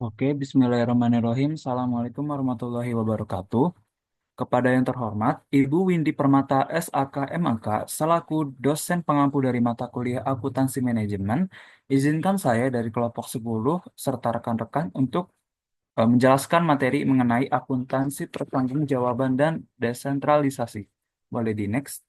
Oke, Bismillahirrahmanirrahim. Assalamualaikum warahmatullahi wabarakatuh. Kepada yang terhormat, Ibu Windy Permata SAK MAK, selaku dosen pengampu dari mata kuliah Akuntansi Manajemen, izinkan saya dari kelompok 10 serta rekan-rekan untuk menjelaskan materi mengenai akuntansi pertanggungjawaban dan desentralisasi. Boleh di next.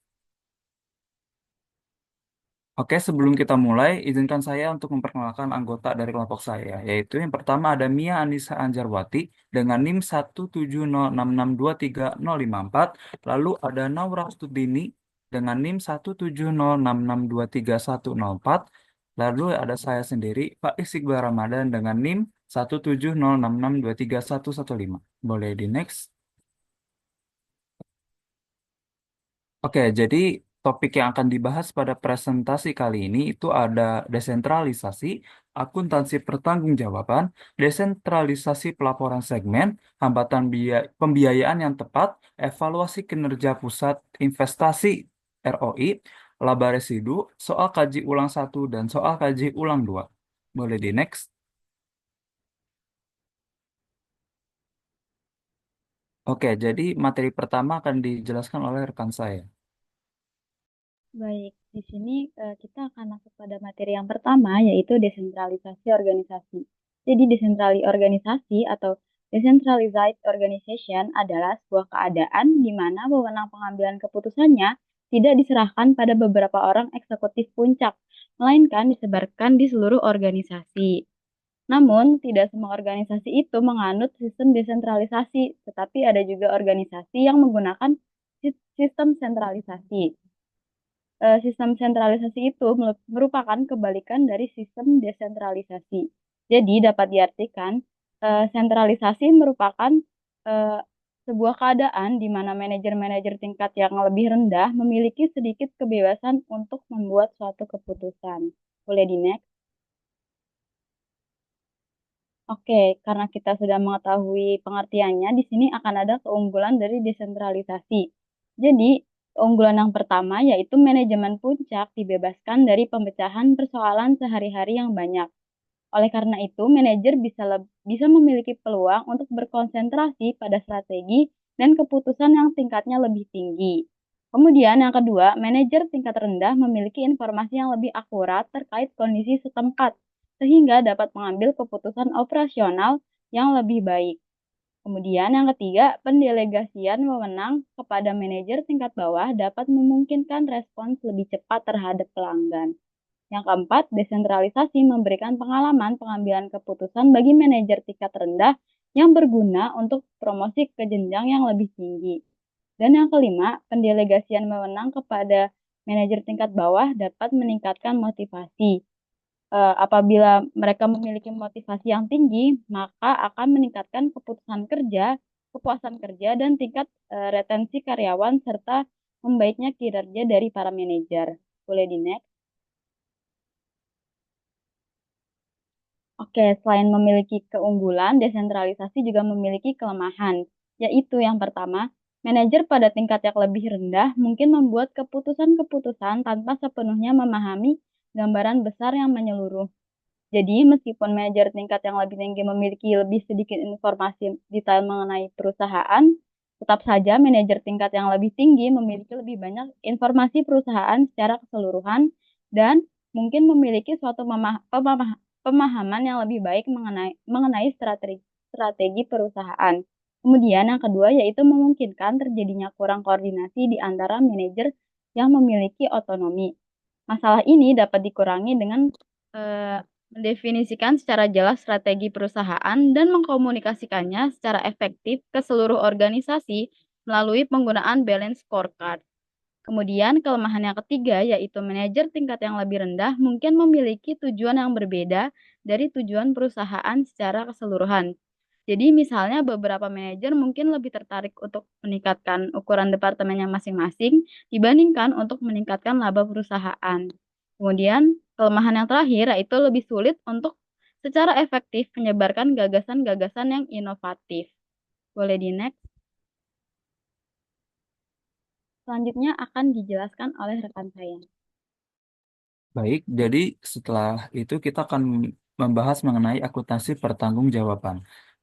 Oke, sebelum kita mulai, izinkan saya untuk memperkenalkan anggota dari kelompok saya, yaitu yang pertama ada Mia Anissa Anjarwati dengan NIM 17066230054, lalu ada Naura Studini dengan NIM 17066230104, lalu ada saya sendiri, Pak Iqbal Ramadan dengan NIM 17066231115. Boleh di next. Oke, jadi topik yang akan dibahas pada presentasi kali ini itu ada desentralisasi, akuntansi pertanggungjawaban, desentralisasi pelaporan segmen, hambatan pembiayaan yang tepat, evaluasi kinerja pusat investasi ROI, laba residu, soal kaji ulang satu dan soal kaji ulang 2. Boleh di next. Oke, jadi materi pertama akan dijelaskan oleh rekan saya. Baik, di sini kita akan masuk pada materi yang pertama, yaitu desentralisasi organisasi. Jadi, desentralisasi organisasi atau decentralized organization adalah sebuah keadaan di mana wewenang pengambilan keputusannya tidak diserahkan pada beberapa orang eksekutif puncak, melainkan disebarkan di seluruh organisasi. Namun, tidak semua organisasi itu menganut sistem desentralisasi, tetapi ada juga organisasi yang menggunakan sistem sentralisasi. Sistem sentralisasi itu merupakan kebalikan dari sistem desentralisasi. Jadi dapat diartikan sentralisasi merupakan eh, sebuah keadaan di mana manajer-manajer tingkat yang lebih rendah memiliki sedikit kebebasan untuk membuat suatu keputusan. Boleh di next? Oke, karena kita sudah mengetahui pengertiannya, di sini akan ada keunggulan dari desentralisasi. Jadi, keunggulan yang pertama yaitu manajemen puncak dibebaskan dari pemecahan persoalan sehari-hari yang banyak. Oleh karena itu, manajer bisa memiliki peluang untuk berkonsentrasi pada strategi dan keputusan yang tingkatnya lebih tinggi. Kemudian yang kedua, manajer tingkat rendah memiliki informasi yang lebih akurat terkait kondisi setempat, sehingga dapat mengambil keputusan operasional yang lebih baik. Kemudian yang ketiga, pendelegasian wewenang kepada manajer tingkat bawah dapat memungkinkan respons lebih cepat terhadap pelanggan. Yang keempat, desentralisasi memberikan pengalaman pengambilan keputusan bagi manajer tingkat rendah yang berguna untuk promosi ke jenjang yang lebih tinggi. Dan yang kelima, pendelegasian wewenang kepada manajer tingkat bawah dapat meningkatkan motivasi. Apabila mereka memiliki motivasi yang tinggi, maka akan meningkatkan kepuasan kerja, dan tingkat retensi karyawan serta membaiknya kinerja dari para manajer. Boleh di next? Oke, selain memiliki keunggulan, desentralisasi juga memiliki kelemahan, yaitu yang pertama, manajer pada tingkat yang lebih rendah mungkin membuat keputusan-keputusan tanpa sepenuhnya memahami gambaran besar yang menyeluruh. Jadi, meskipun manajer tingkat yang lebih tinggi memiliki lebih sedikit informasi detail mengenai perusahaan, tetap saja manajer tingkat yang lebih tinggi memiliki lebih banyak informasi perusahaan secara keseluruhan dan mungkin memiliki suatu pemahaman yang lebih baik mengenai strategi perusahaan. Kemudian yang kedua yaitu memungkinkan terjadinya kurang koordinasi di antara manajer yang memiliki otonomi. Masalah ini dapat dikurangi dengan mendefinisikan secara jelas strategi perusahaan dan mengkomunikasikannya secara efektif ke seluruh organisasi melalui penggunaan balance scorecard. Kemudian kelemahan yang ketiga yaitu manajer tingkat yang lebih rendah mungkin memiliki tujuan yang berbeda dari tujuan perusahaan secara keseluruhan. Jadi misalnya beberapa manajer mungkin lebih tertarik untuk meningkatkan ukuran departemennya masing-masing dibandingkan untuk meningkatkan laba perusahaan. Kemudian kelemahan yang terakhir yaitu lebih sulit untuk secara efektif menyebarkan gagasan-gagasan yang inovatif. Boleh di next. Selanjutnya akan dijelaskan oleh rekan saya. Baik, jadi setelah itu kita akan membahas mengenai akuntansi pertanggungjawaban.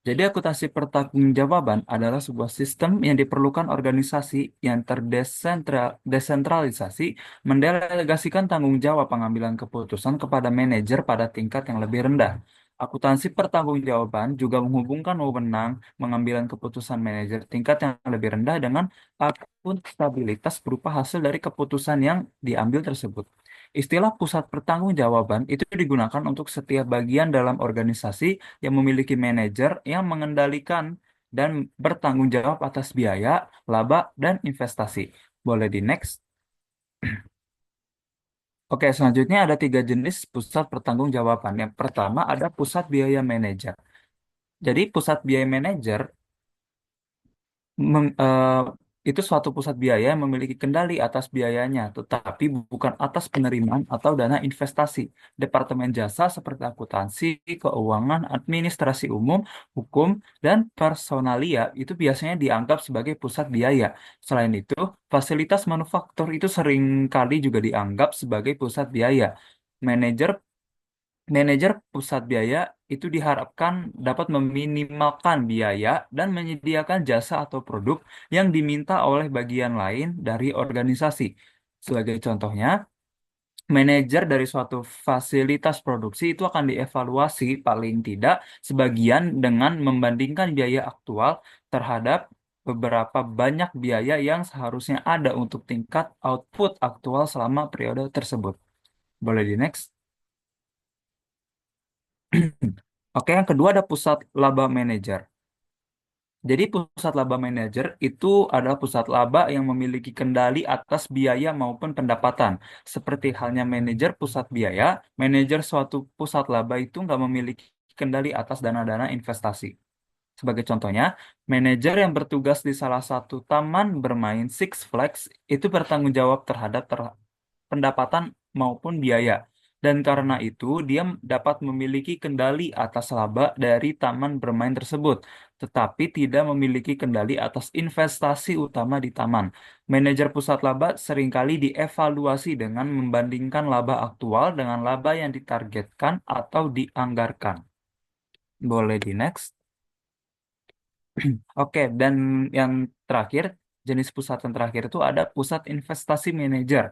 Jadi akuntansi pertanggungjawaban adalah sebuah sistem yang diperlukan organisasi yang terdesentralisasi mendelegasikan tanggung jawab pengambilan keputusan kepada manajer pada tingkat yang lebih rendah. Akuntansi pertanggungjawaban juga menghubungkan wewenang mengambilan keputusan manajer tingkat yang lebih rendah dengan akuntabilitas berupa hasil dari keputusan yang diambil tersebut. Istilah pusat pertanggungjawaban itu digunakan untuk setiap bagian dalam organisasi yang memiliki manajer yang mengendalikan dan bertanggung jawab atas biaya, laba, dan investasi. Boleh di next. Oke, selanjutnya ada tiga jenis pusat pertanggungjawaban. Yang pertama ada pusat biaya manajer. Jadi pusat biaya manajer itu suatu pusat biaya yang memiliki kendali atas biayanya, tetapi bukan atas penerimaan atau dana investasi. Departemen jasa seperti akuntansi, keuangan, administrasi umum, hukum, dan personalia itu biasanya dianggap sebagai pusat biaya. Selain itu, fasilitas manufaktur itu seringkali juga dianggap sebagai pusat biaya. Manajer Manajer pusat biaya itu diharapkan dapat meminimalkan biaya dan menyediakan jasa atau produk yang diminta oleh bagian lain dari organisasi. Sebagai contohnya, manajer dari suatu fasilitas produksi itu akan dievaluasi paling tidak sebagian dengan membandingkan biaya aktual terhadap beberapa banyak biaya yang seharusnya ada untuk tingkat output aktual selama periode tersebut. Boleh di next? Oke, yang kedua ada pusat laba manajer. Jadi pusat laba manajer itu adalah pusat laba yang memiliki kendali atas biaya maupun pendapatan. Seperti halnya manajer pusat biaya, manajer suatu pusat laba itu nggak memiliki kendali atas dana-dana investasi. Sebagai contohnya, manajer yang bertugas di salah satu taman bermain Six Flags itu bertanggung jawab terhadap pendapatan maupun biaya. Dan karena itu, dia dapat memiliki kendali atas laba dari taman bermain tersebut, tetapi tidak memiliki kendali atas investasi utama di taman. Manajer pusat laba seringkali dievaluasi dengan membandingkan laba aktual dengan laba yang ditargetkan atau dianggarkan. Boleh di next. Oke, dan yang terakhir, jenis pusat yang terakhir itu ada pusat investasi manajer.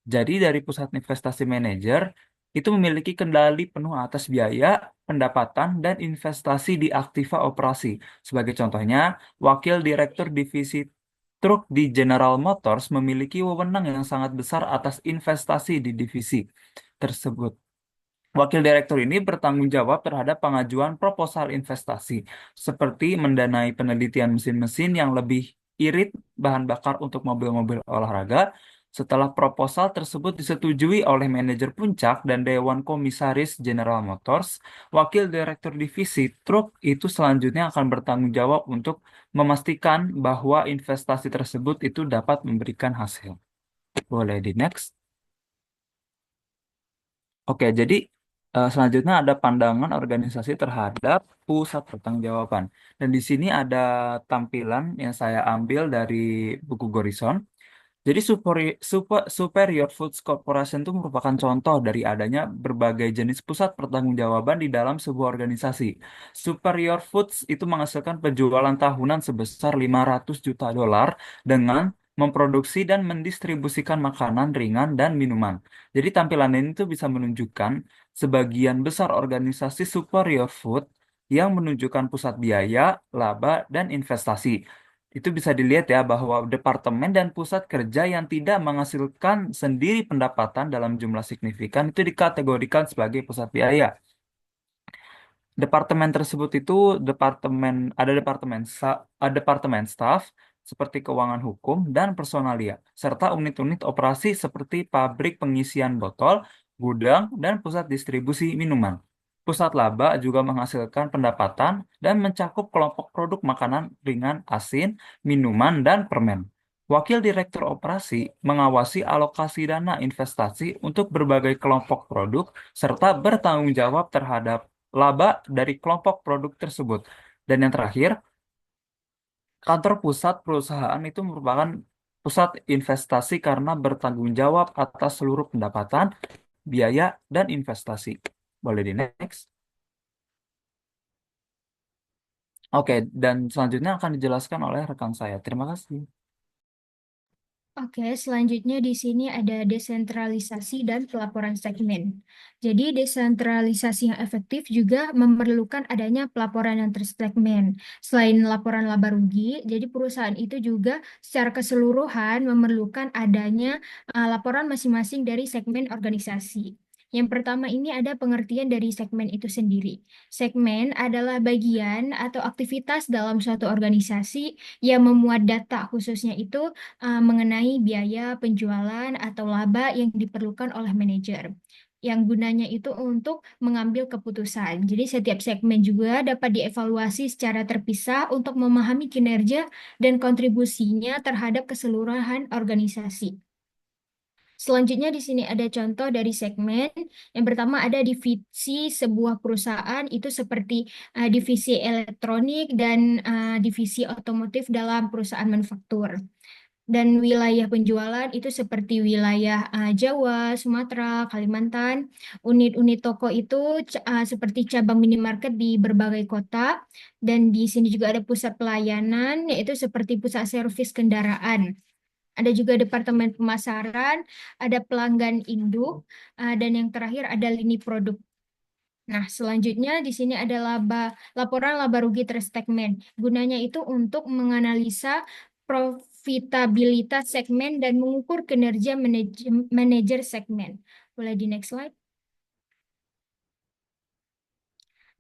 Jadi dari pusat investasi manajer itu memiliki kendali penuh atas biaya, pendapatan, dan investasi di aktiva operasi. Sebagai contohnya, wakil direktur divisi truk di General Motors memiliki wewenang yang sangat besar atas investasi di divisi tersebut. Wakil direktur ini bertanggung jawab terhadap pengajuan proposal investasi, seperti mendanai penelitian mesin-mesin yang lebih irit bahan bakar untuk mobil-mobil olahraga. Setelah proposal tersebut disetujui oleh manajer puncak dan Dewan Komisaris General Motors, wakil direktur divisi truk itu selanjutnya akan bertanggung jawab untuk memastikan bahwa investasi tersebut itu dapat memberikan hasil. Boleh di next. Oke, jadi selanjutnya ada pandangan organisasi terhadap pusat pertanggungjawaban. Dan di sini ada tampilan yang saya ambil dari buku Gorison. Jadi Superior Foods Corporation itu merupakan contoh dari adanya berbagai jenis pusat pertanggungjawaban di dalam sebuah organisasi. Superior Foods itu menghasilkan penjualan tahunan sebesar 500 juta dolar dengan memproduksi dan mendistribusikan makanan ringan dan minuman. Jadi tampilan ini tuh bisa menunjukkan sebagian besar organisasi Superior Food yang menunjukkan pusat biaya, laba, dan investasi. Itu bisa dilihat ya bahwa departemen dan pusat kerja yang tidak menghasilkan sendiri pendapatan dalam jumlah signifikan itu dikategorikan sebagai pusat biaya. Departemen tersebut itu ada departemen staf seperti keuangan hukum dan personalia serta unit-unit operasi seperti pabrik pengisian botol, gudang dan pusat distribusi minuman. Pusat laba juga menghasilkan pendapatan dan mencakup kelompok produk makanan ringan, asin, minuman dan permen. Wakil Direktur Operasi mengawasi alokasi dana investasi untuk berbagai kelompok produk serta bertanggung jawab terhadap laba dari kelompok produk tersebut. Dan yang terakhir, kantor pusat perusahaan itu merupakan pusat investasi karena bertanggung jawab atas seluruh pendapatan, biaya, dan investasi. Boleh di next. Oke, dan selanjutnya akan dijelaskan oleh rekan saya. Terima kasih. Oke, selanjutnya di sini ada desentralisasi dan pelaporan segmen. Jadi, desentralisasi yang efektif juga memerlukan adanya pelaporan yang tersegmen. Selain laporan laba rugi, jadi perusahaan itu juga secara keseluruhan memerlukan adanya laporan masing-masing dari segmen organisasi. Yang pertama ini ada pengertian dari segmen itu sendiri. Segmen adalah bagian atau aktivitas dalam suatu organisasi yang memuat data khususnya itu mengenai biaya penjualan atau laba yang diperlukan oleh manajer. Yang gunanya itu untuk mengambil keputusan. Jadi setiap segmen juga dapat dievaluasi secara terpisah untuk memahami kinerja dan kontribusinya terhadap keseluruhan organisasi. Selanjutnya di sini ada contoh dari segmen. Yang pertama ada divisi sebuah perusahaan itu seperti divisi elektronik dan divisi otomotif dalam perusahaan manufaktur. Dan wilayah penjualan itu seperti wilayah Jawa, Sumatera, Kalimantan. Unit-unit toko itu seperti cabang minimarket di berbagai kota. Dan di sini juga ada pusat pelayanan, yaitu seperti pusat servis kendaraan. Ada juga departemen pemasaran, ada pelanggan induk, dan yang terakhir ada lini produk. Nah, selanjutnya di sini ada laporan laba rugi tersegmen. Gunanya itu untuk menganalisa profitabilitas segmen dan mengukur kinerja manajer segmen. Boleh di next slide.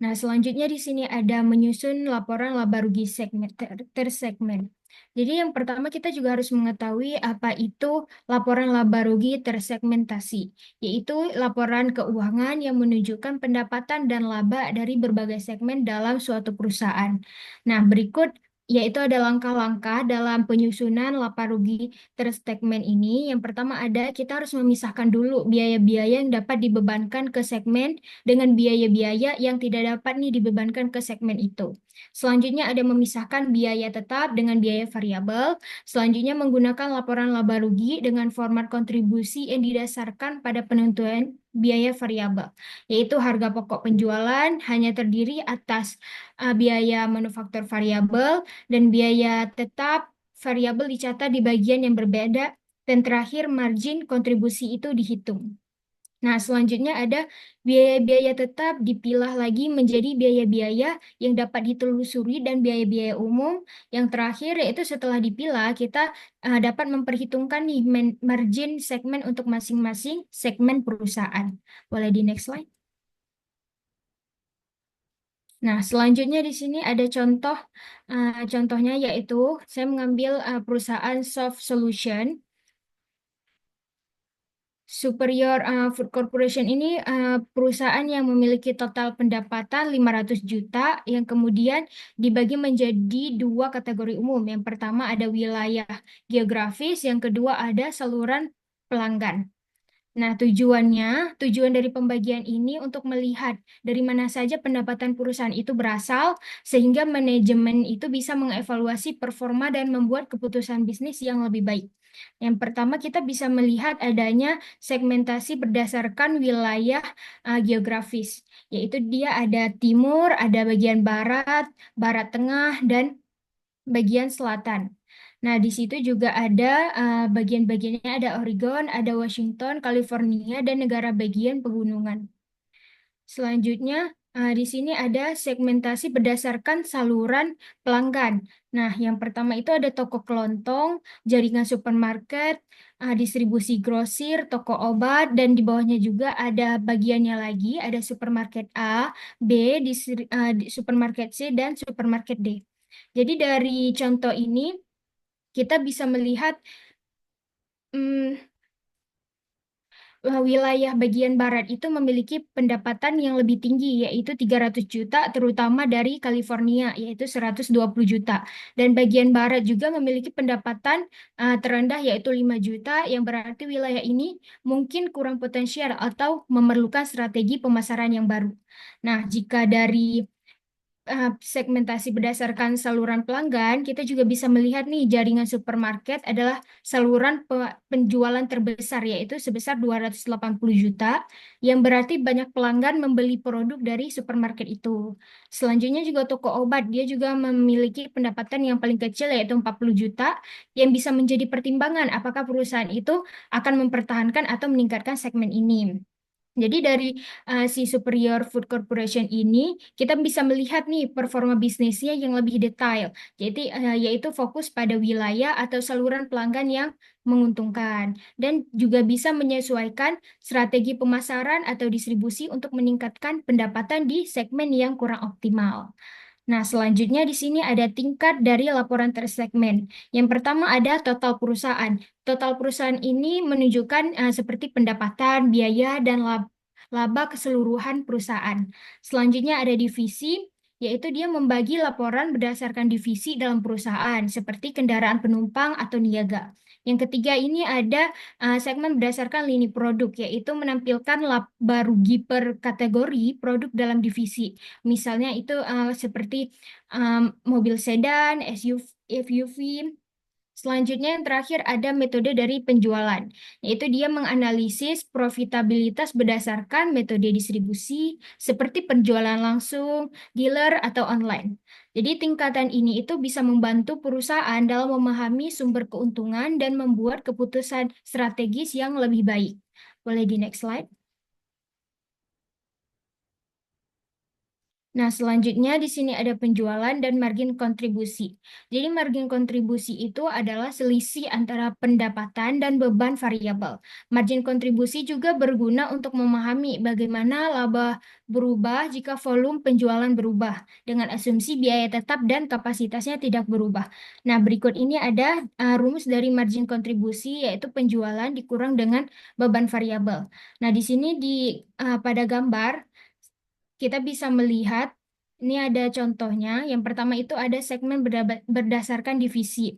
Nah, selanjutnya di sini ada menyusun laporan laba rugi segmen tersegmen. Jadi yang pertama kita juga harus mengetahui apa itu laporan laba rugi tersegmentasi, yaitu laporan keuangan yang menunjukkan pendapatan dan laba dari berbagai segmen dalam suatu perusahaan. Nah, berikut yaitu ada langkah-langkah dalam penyusunan laba rugi tersegmen ini. Yang pertama ada kita harus memisahkan dulu biaya-biaya yang dapat dibebankan ke segmen dengan biaya-biaya yang tidak dapat nih dibebankan ke segmen itu. Selanjutnya ada memisahkan biaya tetap dengan biaya variabel. Selanjutnya menggunakan laporan laba rugi dengan format kontribusi yang didasarkan pada penentuan biaya variabel, yaitu harga pokok penjualan hanya terdiri atas biaya manufaktur variabel dan biaya tetap variabel dicatat di bagian yang berbeda dan terakhir margin kontribusi itu dihitung. Nah, selanjutnya ada biaya-biaya tetap dipilah lagi menjadi biaya-biaya yang dapat ditelusuri dan biaya-biaya umum. Yang terakhir yaitu setelah dipilah kita dapat memperhitungkan nih margin segmen untuk masing-masing segmen perusahaan. Boleh di next slide. Nah, selanjutnya di sini ada contohnya yaitu saya mengambil perusahaan Soft Solution. Superior Food Corporation ini perusahaan yang memiliki total pendapatan 500 juta yang kemudian dibagi menjadi dua kategori umum. Yang pertama ada wilayah geografis, yang kedua ada saluran pelanggan. Nah, tujuan dari pembagian ini untuk melihat dari mana saja pendapatan perusahaan itu berasal, sehingga manajemen itu bisa mengevaluasi performa dan membuat keputusan bisnis yang lebih baik. Yang pertama, kita bisa melihat adanya segmentasi berdasarkan wilayah geografis, yaitu dia ada timur, ada bagian barat, barat tengah, dan bagian selatan. Nah, di situ juga ada bagian-bagiannya, ada Oregon, ada Washington, California, dan negara bagian pegunungan. Selanjutnya, di sini ada segmentasi berdasarkan saluran pelanggan. Nah, yang pertama itu ada toko kelontong, jaringan supermarket, distribusi grosir, toko obat, dan di bawahnya juga ada bagiannya lagi, ada supermarket A, B, supermarket C, dan supermarket D. Jadi dari contoh ini, kita bisa melihat hmm, wilayah bagian barat itu memiliki pendapatan yang lebih tinggi, yaitu 300 juta, terutama dari California, yaitu 120 juta. Dan bagian barat juga memiliki pendapatan terendah, yaitu 5 juta, yang berarti wilayah ini mungkin kurang potensial atau memerlukan strategi pemasaran yang baru. Nah, jika dari segmentasi berdasarkan saluran pelanggan, kita juga bisa melihat nih jaringan supermarket adalah saluran penjualan terbesar yaitu sebesar 280 juta, yang berarti banyak pelanggan membeli produk dari supermarket itu. Selanjutnya juga toko obat, dia juga memiliki pendapatan yang paling kecil yaitu 40 juta, yang bisa menjadi pertimbangan apakah perusahaan itu akan mempertahankan atau meningkatkan segmen ini. Jadi dari si Superior Food Corporation ini kita bisa melihat nih performa bisnisnya yang lebih detail. Jadi yaitu fokus pada wilayah atau saluran pelanggan yang menguntungkan dan juga bisa menyesuaikan strategi pemasaran atau distribusi untuk meningkatkan pendapatan di segmen yang kurang optimal. Nah, selanjutnya di sini ada tingkat dari laporan tersegmen. Yang pertama ada total perusahaan. Total perusahaan ini menunjukkan seperti pendapatan, biaya, dan laba keseluruhan perusahaan. Selanjutnya ada divisi, yaitu dia membagi laporan berdasarkan divisi dalam perusahaan, seperti kendaraan penumpang atau niaga. Yang ketiga ini ada segmen berdasarkan lini produk, yaitu menampilkan laba rugi per kategori produk dalam divisi. Misalnya itu seperti mobil sedan, SUV. Selanjutnya yang terakhir ada metode dari penjualan, yaitu dia menganalisis profitabilitas berdasarkan metode distribusi seperti penjualan langsung, dealer, atau online. Jadi tingkatan ini itu bisa membantu perusahaan dalam memahami sumber keuntungan dan membuat keputusan strategis yang lebih baik. Boleh di next slide? Nah, selanjutnya di sini ada penjualan dan margin kontribusi. Jadi margin kontribusi itu adalah selisih antara pendapatan dan beban variabel. Margin kontribusi juga berguna untuk memahami bagaimana laba berubah jika volume penjualan berubah dengan asumsi biaya tetap dan kapasitasnya tidak berubah. Nah, berikut ini ada rumus dari margin kontribusi yaitu penjualan dikurang dengan beban variabel. Nah, di sini pada gambar kita bisa melihat, ini ada contohnya. Yang pertama itu ada segmen berdasarkan divisi.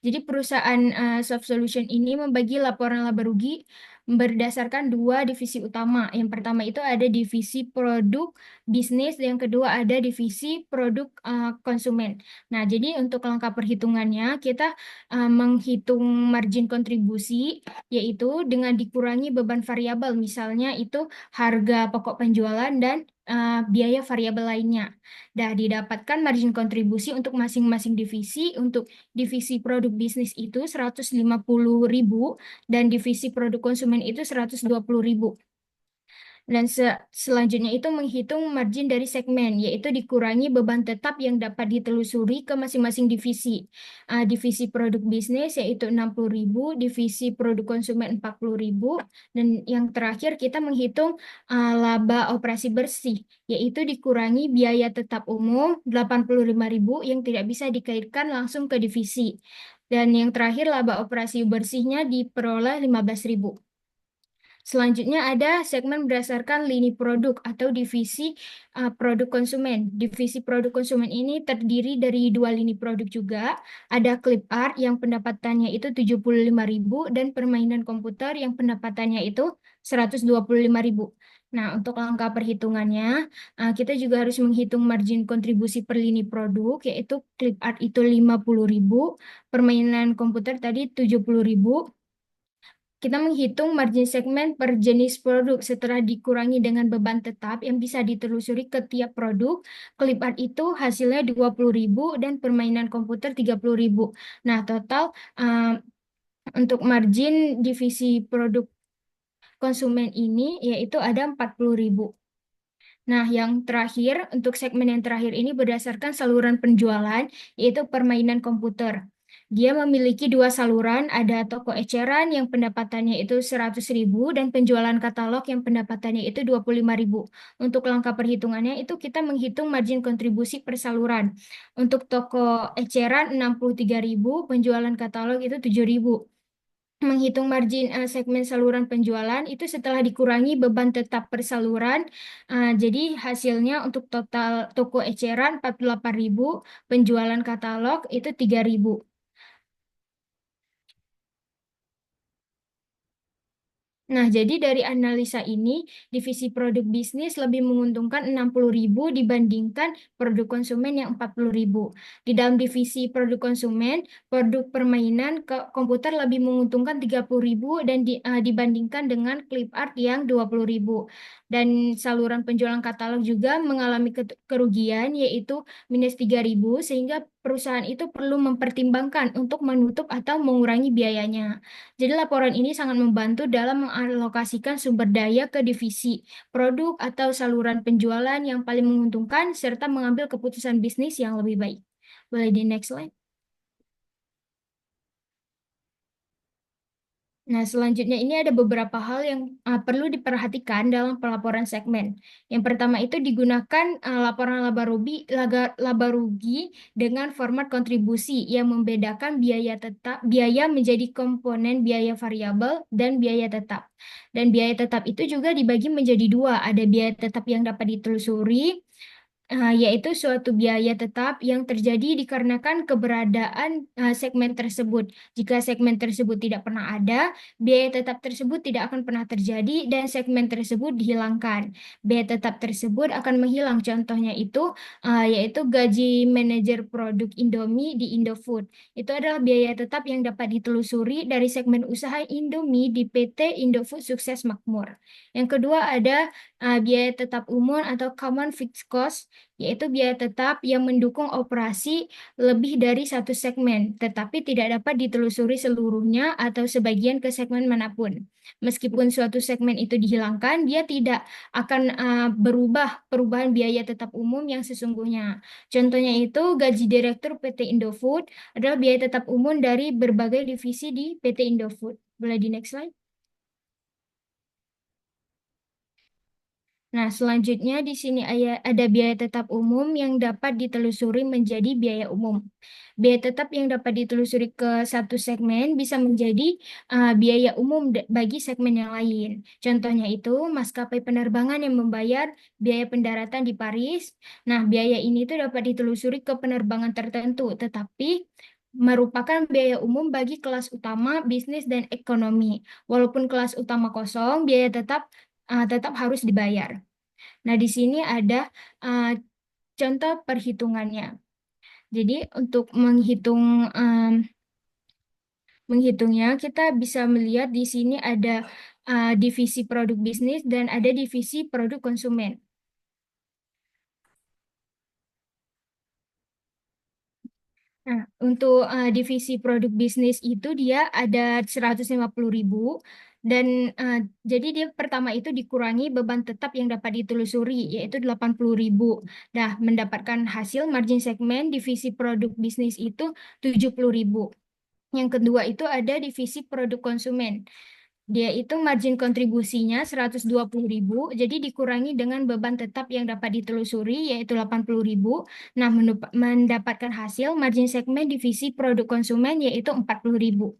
Jadi perusahaan Soft Solution ini membagi laporan laba rugi berdasarkan dua divisi utama. Yang pertama itu ada divisi produk bisnis, yang kedua ada divisi produk konsumen. Nah, jadi untuk langkah perhitungannya kita menghitung margin kontribusi yaitu dengan dikurangi beban variabel, misalnya itu harga pokok penjualan dan biaya variabel lainnya. Dah didapatkan margin kontribusi untuk masing-masing divisi. Untuk divisi produk bisnis itu 150.000 dan divisi produk konsumen itu 120.000. Dan selanjutnya itu menghitung margin dari segmen, yaitu dikurangi beban tetap yang dapat ditelusuri ke masing-masing divisi. Divisi produk bisnis yaitu 60.000, divisi produk konsumen 40.000, dan yang terakhir kita menghitung laba operasi bersih, yaitu dikurangi biaya tetap umum 85.000 yang tidak bisa dikaitkan langsung ke divisi. Dan yang terakhir laba operasi bersihnya diperoleh 15.000. Selanjutnya ada segmen berdasarkan lini produk atau divisi produk konsumen. Divisi produk konsumen ini terdiri dari dua lini produk juga. Ada clip art yang pendapatannya itu 75.000 dan permainan komputer yang pendapatannya itu 125.000. Nah, untuk langkah perhitungannya, kita juga harus menghitung margin kontribusi per lini produk, yaitu clip art itu 50.000, permainan komputer tadi 70.000. Kita menghitung margin segmen per jenis produk setelah dikurangi dengan beban tetap yang bisa ditelusuri ke tiap produk. Clip art itu hasilnya 20.000 dan permainan komputer 30.000. Nah, total untuk margin divisi produk konsumen ini yaitu ada 40.000. Nah, yang terakhir, untuk segmen yang terakhir ini berdasarkan saluran penjualan, yaitu permainan komputer. Dia memiliki dua saluran, ada toko eceran yang pendapatannya itu 100.000 dan penjualan katalog yang pendapatannya itu 25.000. Untuk langkah perhitungannya itu kita menghitung margin kontribusi per saluran. Untuk toko eceran 63.000, penjualan katalog itu 7.000. Menghitung margin segmen saluran penjualan itu setelah dikurangi beban tetap per saluran. Jadi hasilnya untuk total toko eceran 48.000, penjualan katalog itu 3.000. Nah, jadi dari analisa ini, divisi produk bisnis lebih menguntungkan 60.000 dibandingkan produk konsumen yang 40.000. Di dalam divisi produk konsumen, produk permainan ke komputer lebih menguntungkan 30.000 dan dibandingkan dengan clip art yang 20.000. Dan saluran penjualan katalog juga mengalami kerugian yaitu minus 3.000 sehingga perusahaan itu perlu mempertimbangkan untuk menutup atau mengurangi biayanya. Jadi laporan ini sangat membantu dalam mengalokasikan sumber daya ke divisi, produk atau saluran penjualan yang paling menguntungkan serta mengambil keputusan bisnis yang lebih baik. Boleh di next slide. Nah, selanjutnya ini ada beberapa hal yang perlu diperhatikan dalam pelaporan segmen. Yang pertama itu digunakan laporan laba rugi dengan format kontribusi yang membedakan biaya tetap, biaya menjadi komponen biaya variabel dan biaya tetap. Dan biaya tetap itu juga dibagi menjadi dua, ada biaya tetap yang dapat ditelusuri, yaitu suatu biaya tetap yang terjadi dikarenakan keberadaan segmen tersebut. Jika segmen tersebut tidak pernah ada, biaya tetap tersebut tidak akan pernah terjadi dan segmen tersebut dihilangkan. Biaya tetap tersebut akan menghilang. Contohnya itu yaitu gaji manajer produk Indomie di Indofood. Itu adalah biaya tetap yang dapat ditelusuri dari segmen usaha Indomie di PT Indofood Sukses Makmur. Yang kedua ada biaya tetap umum atau common fixed cost, yaitu biaya tetap yang mendukung operasi lebih dari satu segmen, tetapi tidak dapat ditelusuri seluruhnya atau sebagian ke segmen manapun. Meskipun suatu segmen itu dihilangkan, dia tidak akan berubah perubahan biaya tetap umum yang sesungguhnya. Contohnya itu gaji direktur PT Indofood adalah biaya tetap umum dari berbagai divisi di PT Indofood. Boleh di next slide? Nah, selanjutnya di sini ada biaya tetap umum yang dapat ditelusuri menjadi biaya umum. Biaya tetap yang dapat ditelusuri ke satu segmen bisa menjadi biaya umum bagi segmen yang lain. Contohnya itu maskapai penerbangan yang membayar biaya pendaratan di Paris. Nah, biaya ini tuh dapat ditelusuri ke penerbangan tertentu, tetapi merupakan biaya umum bagi kelas utama, bisnis, dan ekonomi. Walaupun kelas utama kosong, biaya tetap harus dibayar. Nah, di sini ada uh, contoh perhitungannya. Jadi, untuk menghitungnya, kita bisa melihat di sini ada divisi produk bisnis dan ada divisi produk konsumen. Nah, untuk divisi produk bisnis itu dia ada 150.000 dan jadi dia pertama itu dikurangi beban tetap yang dapat ditelusuri yaitu 80.000. Nah, mendapatkan hasil margin segmen divisi produk bisnis itu 70.000. Yang kedua itu ada divisi produk konsumen. Dia itu margin kontribusinya 120.000, jadi dikurangi dengan beban tetap yang dapat ditelusuri, yaitu 80.000. Nah, mendapatkan hasil margin segmen divisi produk konsumen, yaitu 40.000.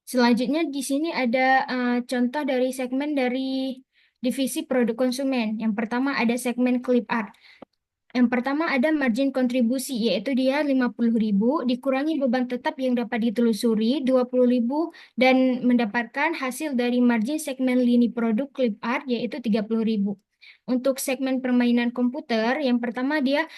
Selanjutnya di sini ada contoh dari segmen dari divisi produk konsumen. Yang pertama ada segmen clip art. Yang pertama ada margin kontribusi, yaitu dia 50.000, dikurangi beban tetap yang dapat ditelusuri 20.000, dan mendapatkan hasil dari margin segmen lini produk clip art, yaitu 30.000. Untuk segmen permainan komputer, yang pertama dia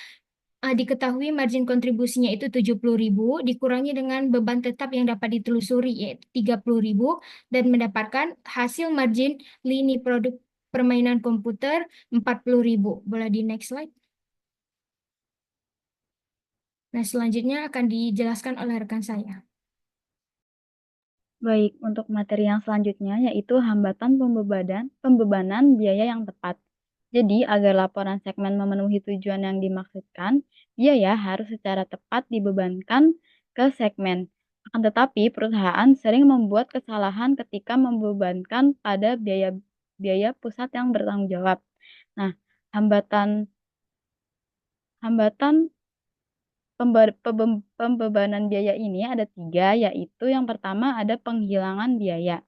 diketahui margin kontribusinya itu 70.000, dikurangi dengan beban tetap yang dapat ditelusuri, yaitu 30.000, dan mendapatkan hasil margin lini produk permainan komputer 40.000. Boleh di next slide? Nah, selanjutnya akan dijelaskan oleh rekan saya. Baik, untuk materi yang selanjutnya yaitu hambatan pembebanan biaya yang tepat. Jadi, agar laporan segmen memenuhi tujuan yang dimaksudkan, biaya harus secara tepat dibebankan ke segmen. Akan tetapi, perusahaan sering membuat kesalahan ketika membebankan pada biaya pusat yang bertanggung jawab. Nah, hambatan hambatan pembebanan biaya ini ada 3, yaitu yang pertama ada penghilangan biaya.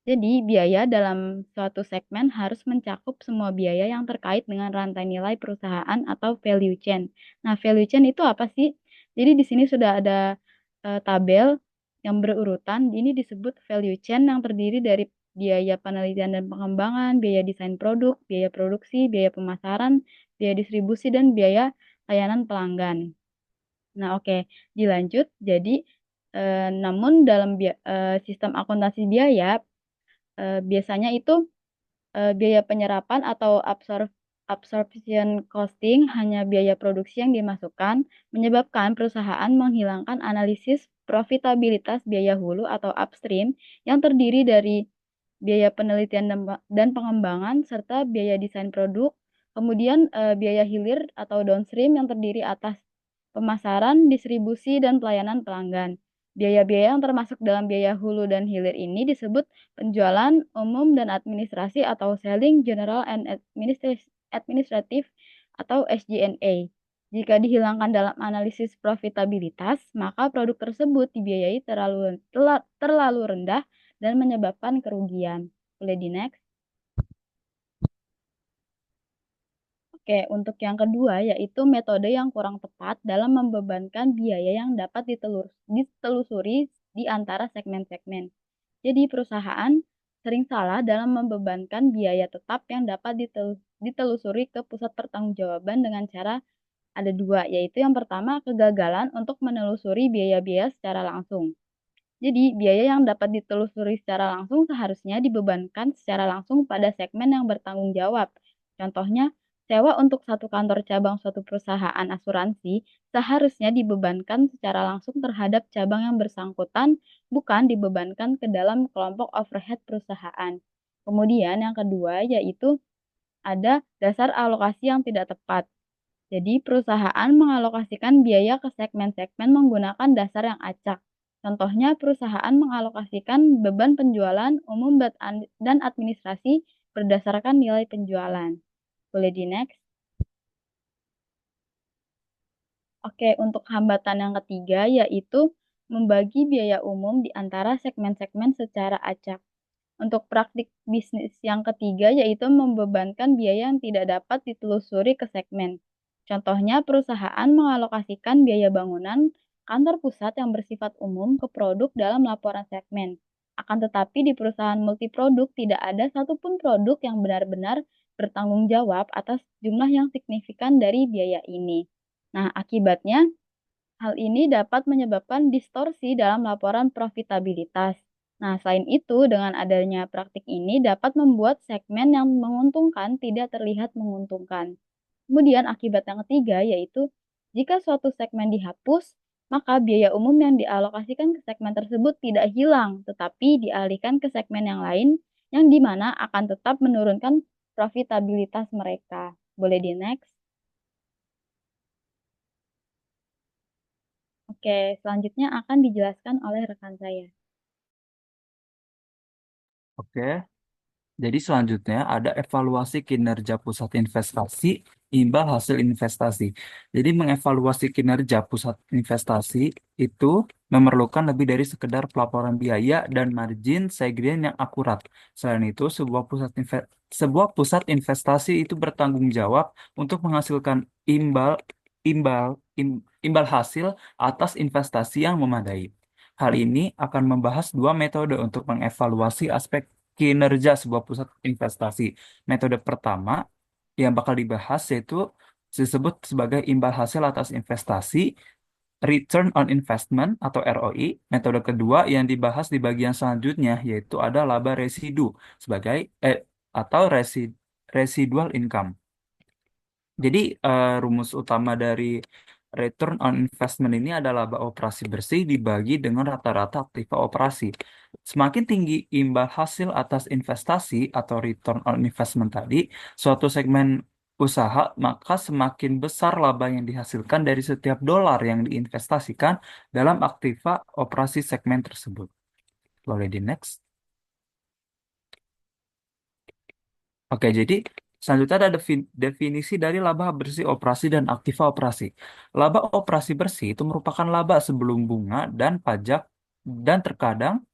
Jadi, biaya dalam suatu segmen harus mencakup semua biaya yang terkait dengan rantai nilai perusahaan atau value chain. Nah, value chain itu apa sih? Jadi, di sini sudah ada tabel yang berurutan, ini disebut value chain yang terdiri dari biaya penelitian dan pengembangan, biaya desain produk, biaya produksi, biaya pemasaran, biaya distribusi, dan biaya layanan pelanggan. Nah, oke, dilanjut. Jadi, namun dalam sistem akuntansi biaya, biasanya itu biaya penyerapan atau absorption costing hanya biaya produksi yang dimasukkan, menyebabkan perusahaan menghilangkan analisis profitabilitas biaya hulu atau upstream yang terdiri dari biaya penelitian dan pengembangan serta biaya desain produk, kemudian biaya hilir atau downstream yang terdiri atas pemasaran, distribusi, dan pelayanan pelanggan. Biaya-biaya yang termasuk dalam biaya hulu dan hilir ini disebut penjualan umum dan administrasi atau selling general and administrative atau SG&A. Jika dihilangkan dalam analisis profitabilitas, maka produk tersebut dibiayai terlalu rendah dan menyebabkan kerugian. Boleh di next? Oke, untuk yang kedua yaitu metode yang kurang tepat dalam membebankan biaya yang dapat ditelusuri di antara segmen-segmen. Jadi perusahaan sering salah dalam membebankan biaya tetap yang dapat ditelusuri ke pusat pertanggungjawaban dengan cara ada dua, yaitu yang pertama kegagalan untuk menelusuri biaya-biaya secara langsung. Jadi, biaya yang dapat ditelusuri secara langsung seharusnya dibebankan secara langsung pada segmen yang bertanggung jawab. Contohnya, sewa untuk satu kantor cabang suatu perusahaan asuransi seharusnya dibebankan secara langsung terhadap cabang yang bersangkutan, bukan dibebankan ke dalam kelompok overhead perusahaan. Kemudian yang kedua yaitu ada dasar alokasi yang tidak tepat. Jadi, perusahaan mengalokasikan biaya ke segmen-segmen menggunakan dasar yang acak. Contohnya, perusahaan mengalokasikan beban penjualan umum dan administrasi berdasarkan nilai penjualan. Boleh di next? Oke, untuk hambatan yang ketiga yaitu membagi biaya umum di antara segmen-segmen secara acak. Untuk praktik bisnis yang ketiga yaitu membebankan biaya yang tidak dapat ditelusuri ke segmen. Contohnya, perusahaan mengalokasikan biaya bangunan kantor pusat yang bersifat umum ke produk dalam laporan segmen. Akan tetapi di perusahaan multiproduk tidak ada satupun produk yang benar-benar bertanggung jawab atas jumlah yang signifikan dari biaya ini. Nah, akibatnya hal ini dapat menyebabkan distorsi dalam laporan profitabilitas. Nah, selain itu, dengan adanya praktik ini dapat membuat segmen yang menguntungkan tidak terlihat menguntungkan. Kemudian akibat yang ketiga yaitu jika suatu segmen dihapus, maka biaya umum yang dialokasikan ke segmen tersebut tidak hilang, tetapi dialihkan ke segmen yang lain yang dimana akan tetap menurunkan profitabilitas mereka. Boleh di next? Oke, selanjutnya akan dijelaskan oleh rekan saya. Oke, jadi selanjutnya ada evaluasi kinerja pusat investasi, imbal hasil investasi. Jadi mengevaluasi kinerja pusat investasi itu memerlukan lebih dari sekedar pelaporan biaya dan margin segmen yang akurat. Selain itu, sebuah pusat investasi itu bertanggung jawab untuk menghasilkan imbal imbal imbal hasil atas investasi yang memadai. Hal ini akan membahas dua metode untuk mengevaluasi aspek kinerja sebuah pusat investasi. Metode pertama yang bakal dibahas yaitu disebut sebagai imbal hasil atas investasi, return on investment atau ROI. Metode kedua yang dibahas di bagian selanjutnya yaitu ada laba residu sebagai atau residual income. Jadi rumus utama dari return on investment ini adalah laba operasi bersih dibagi dengan rata-rata aktiva operasi. Semakin tinggi imbal hasil atas investasi atau return on investment tadi, suatu segmen usaha, maka semakin besar laba yang dihasilkan dari setiap dolar yang diinvestasikan dalam aktiva operasi segmen tersebut. Boleh di next. Oke, jadi selanjutnya ada definisi dari laba bersih operasi dan aktiva operasi. Laba operasi bersih itu merupakan laba sebelum bunga dan pajak dan terkadang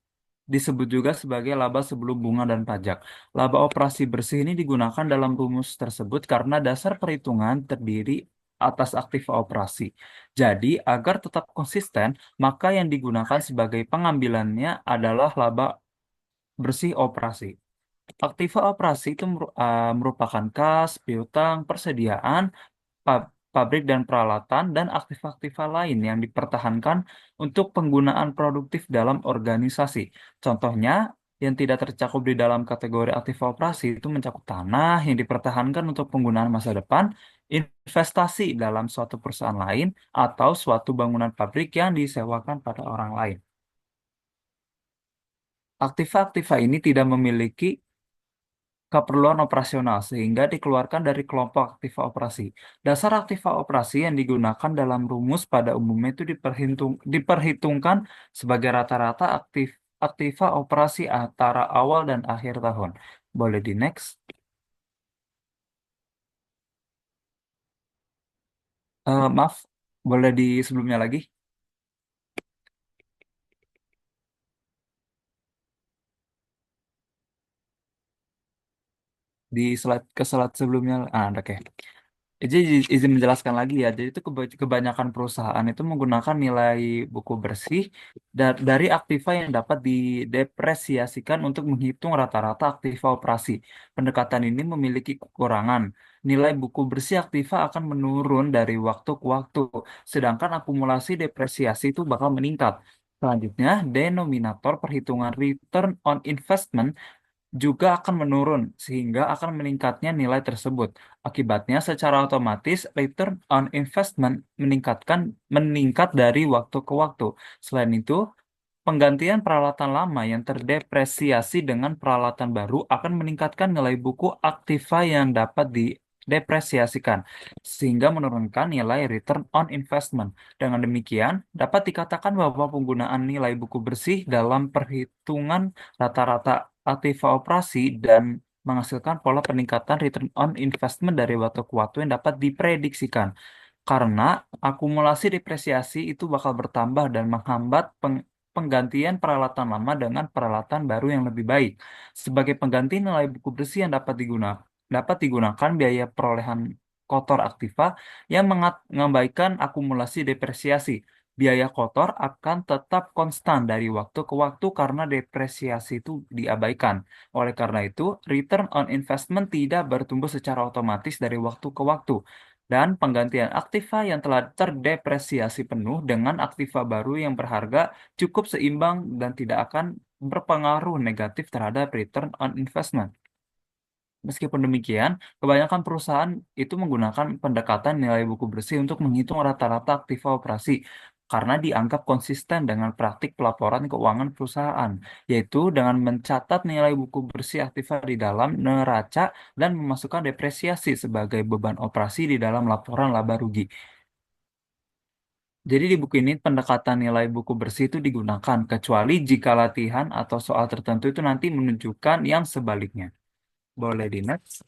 disebut juga sebagai laba sebelum bunga dan pajak. Laba operasi bersih ini digunakan dalam rumus tersebut karena dasar perhitungan terdiri atas aktiva operasi. Jadi, agar tetap konsisten, maka yang digunakan sebagai pengambilannya adalah laba bersih operasi. Aktiva operasi itu merupakan kas, piutang, persediaan, pabrik dan peralatan, dan aktiva-aktiva lain yang dipertahankan untuk penggunaan produktif dalam organisasi. Contohnya, yang tidak tercakup di dalam kategori aktiva operasi itu mencakup tanah yang dipertahankan untuk penggunaan masa depan, investasi dalam suatu perusahaan lain, atau suatu bangunan pabrik yang disewakan pada orang lain. Aktiva-aktiva ini tidak memiliki keperluan operasional sehingga dikeluarkan dari kelompok aktiva operasi. Dasar aktiva operasi yang digunakan dalam rumus pada umumnya itu diperhitungkan sebagai rata-rata aktiva operasi antara awal dan akhir tahun. Boleh di next. Maaf, boleh di sebelumnya lagi di slide sebelumnya. Oke. Jadi izin menjelaskan lagi ya. Jadi itu kebanyakan perusahaan itu menggunakan nilai buku bersih dari aktiva yang dapat didepresiasikan untuk menghitung rata-rata aktiva operasi. Pendekatan ini memiliki kekurangan. Nilai buku bersih aktiva akan menurun dari waktu ke waktu, sedangkan akumulasi depresiasi itu bakal meningkat. Selanjutnya, denominator perhitungan return on investment juga akan menurun sehingga akan meningkatnya nilai tersebut. Akibatnya secara otomatis return on investment meningkat dari waktu ke waktu. Selain itu, penggantian peralatan lama yang terdepresiasi dengan peralatan baru akan meningkatkan nilai buku aktiva yang dapat didepresiasikan, sehingga menurunkan nilai return on investment. Dengan demikian, dapat dikatakan bahwa penggunaan nilai buku bersih dalam perhitungan rata-rata aktiva operasi dan menghasilkan pola peningkatan return on investment dari waktu ke waktu yang dapat diprediksikan. Karena akumulasi depresiasi itu bakal bertambah dan menghambat penggantian peralatan lama dengan peralatan baru yang lebih baik. Sebagai pengganti nilai buku bersih yang dapat digunakan biaya perolehan kotor aktiva yang mengabaikan akumulasi depresiasi. Biaya kotor akan tetap konstan dari waktu ke waktu karena depresiasi itu diabaikan. Oleh karena itu, return on investment tidak bertumbuh secara otomatis dari waktu ke waktu, dan penggantian aktiva yang telah terdepresiasi penuh dengan aktiva baru yang berharga cukup seimbang dan tidak akan berpengaruh negatif terhadap return on investment. Meskipun demikian, kebanyakan perusahaan itu menggunakan pendekatan nilai buku bersih untuk menghitung rata-rata aktiva operasi karena dianggap konsisten dengan praktik pelaporan keuangan perusahaan, yaitu dengan mencatat nilai buku bersih aktiva di dalam neraca dan memasukkan depresiasi sebagai beban operasi di dalam laporan laba rugi. Jadi di buku ini pendekatan nilai buku bersih itu digunakan, kecuali jika latihan atau soal tertentu itu nanti menunjukkan yang sebaliknya. Boleh di next.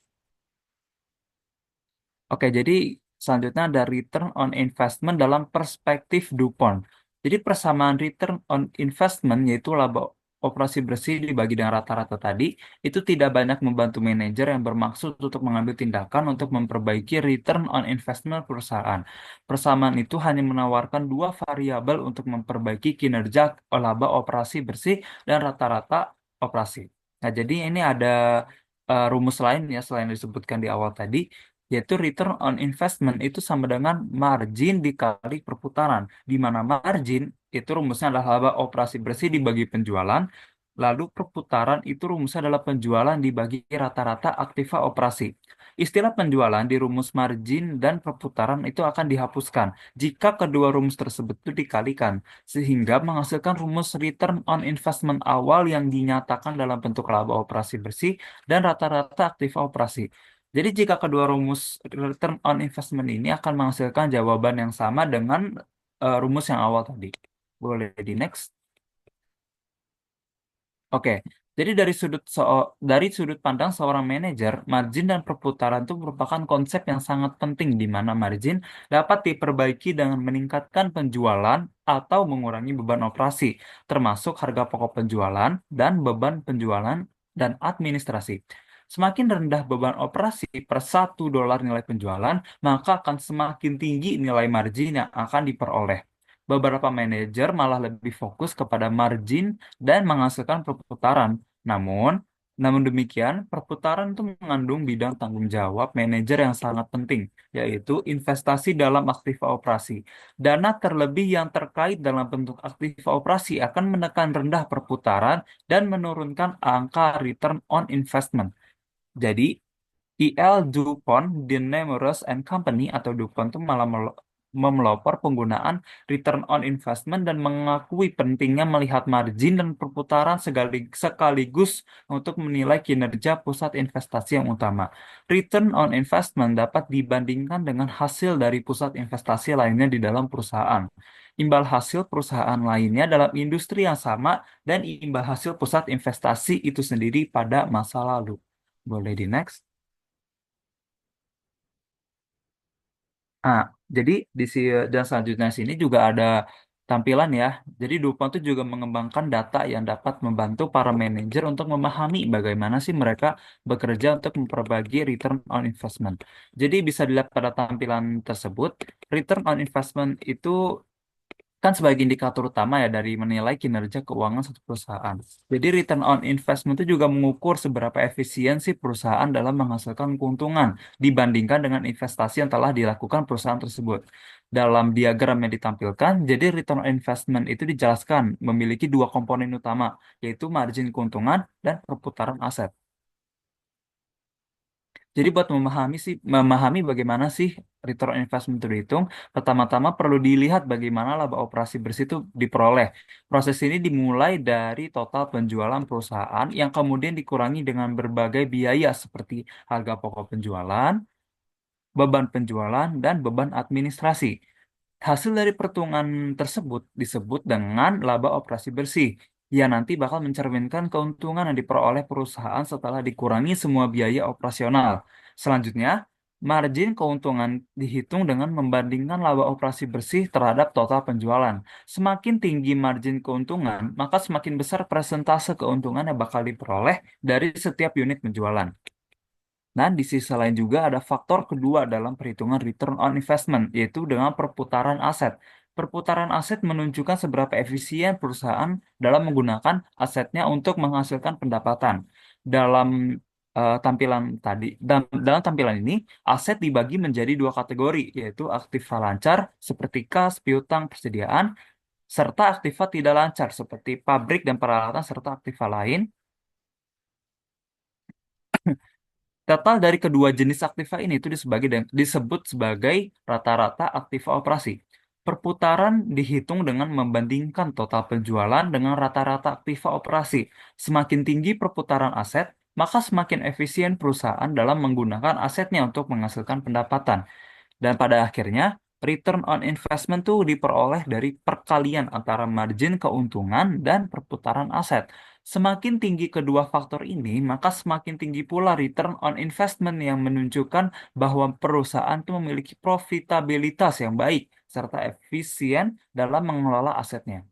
Oke, jadi selanjutnya ada return on investment dalam perspektif DuPont. Jadi persamaan return on investment yaitu laba operasi bersih dibagi dengan rata-rata tadi itu tidak banyak membantu manajer yang bermaksud untuk mengambil tindakan untuk memperbaiki return on investment perusahaan. Persamaan itu hanya menawarkan dua variabel untuk memperbaiki kinerja laba operasi bersih dan rata-rata operasi. Nah, jadi ini ada rumus lain ya selain disebutkan di awal tadi, yaitu return on investment itu sama dengan margin dikali perputaran, di mana margin itu rumusnya adalah laba operasi bersih dibagi penjualan, lalu perputaran itu rumusnya adalah penjualan dibagi rata-rata aktiva operasi. Istilah penjualan di rumus margin dan perputaran itu akan dihapuskan jika kedua rumus tersebut itu dikalikan, sehingga menghasilkan rumus return on investment awal yang dinyatakan dalam bentuk laba operasi bersih dan rata-rata aktiva operasi. Jadi jika kedua rumus return on investment ini akan menghasilkan jawaban yang sama dengan rumus yang awal tadi. Boleh di next. Oke, jadi dari sudut pandang seorang manajer, margin dan perputaran itu merupakan konsep yang sangat penting di mana margin dapat diperbaiki dengan meningkatkan penjualan atau mengurangi beban operasi, termasuk harga pokok penjualan dan beban penjualan dan administrasi. Semakin rendah beban operasi per $1 nilai penjualan, maka akan semakin tinggi nilai margin yang akan diperoleh. Beberapa manajer malah lebih fokus kepada margin dan menghasilkan perputaran. Namun, namun demikian, perputaran itu mengandung bidang tanggung jawab manajer yang sangat penting, yaitu investasi dalam aktiva operasi. Dana terlebih yang terkait dalam bentuk aktiva operasi akan menekan rendah perputaran dan menurunkan angka return on investment. Jadi, IL DuPont, Denemeres and Company atau DuPont itu malah memelopor penggunaan return on investment dan mengakui pentingnya melihat margin dan perputaran sekaligus untuk menilai kinerja pusat investasi yang utama. Return on investment dapat dibandingkan dengan hasil dari pusat investasi lainnya di dalam perusahaan. Imbal hasil perusahaan lainnya dalam industri yang sama dan imbal hasil pusat investasi itu sendiri pada masa lalu. Boleh di next. Ah, jadi dan selanjutnya sini juga ada tampilan ya. Jadi Dupont itu juga mengembangkan data yang dapat membantu para manajer untuk memahami bagaimana sih mereka bekerja untuk memperbaiki return on investment. Jadi bisa dilihat pada tampilan tersebut, return on investment itu kan sebagai indikator utama ya dari menilai kinerja keuangan suatu perusahaan. Jadi return on investment itu juga mengukur seberapa efisiensi perusahaan dalam menghasilkan keuntungan dibandingkan dengan investasi yang telah dilakukan perusahaan tersebut. Dalam diagram yang ditampilkan, jadi return on investment itu dijelaskan memiliki dua komponen utama, yaitu margin keuntungan dan perputaran aset. Jadi buat memahami bagaimana sih return on investment itu dihitung, pertama-tama perlu dilihat bagaimana laba operasi bersih itu diperoleh. Proses ini dimulai dari total penjualan perusahaan yang kemudian dikurangi dengan berbagai biaya seperti harga pokok penjualan, beban penjualan, dan beban administrasi. Hasil dari perhitungan tersebut disebut dengan laba operasi bersih, yang nanti bakal mencerminkan keuntungan yang diperoleh perusahaan setelah dikurangi semua biaya operasional. Selanjutnya, margin keuntungan dihitung dengan membandingkan laba operasi bersih terhadap total penjualan. Semakin tinggi margin keuntungan, maka semakin besar persentase keuntungan yang bakal diperoleh dari setiap unit penjualan. Nah, di sisi lain juga ada faktor kedua dalam perhitungan return on investment, yaitu dengan perputaran aset. Perputaran aset menunjukkan seberapa efisien perusahaan dalam menggunakan asetnya untuk menghasilkan pendapatan. Dalam tampilan tadi, dalam tampilan ini, aset dibagi menjadi dua kategori, yaitu aktiva lancar seperti kas, piutang, persediaan, serta aktiva tidak lancar seperti pabrik dan peralatan serta aktiva lain. Total dari kedua jenis aktiva ini itu disebut sebagai rata-rata aktiva operasi. Perputaran dihitung dengan membandingkan total penjualan dengan rata-rata aktiva operasi. Semakin tinggi perputaran aset, maka semakin efisien perusahaan dalam menggunakan asetnya untuk menghasilkan pendapatan. Dan pada akhirnya, return on investment tuh diperoleh dari perkalian antara margin keuntungan dan perputaran aset. Semakin tinggi kedua faktor ini, maka semakin tinggi pula return on investment yang menunjukkan bahwa perusahaan itu memiliki profitabilitas yang baik serta efisien dalam mengelola asetnya.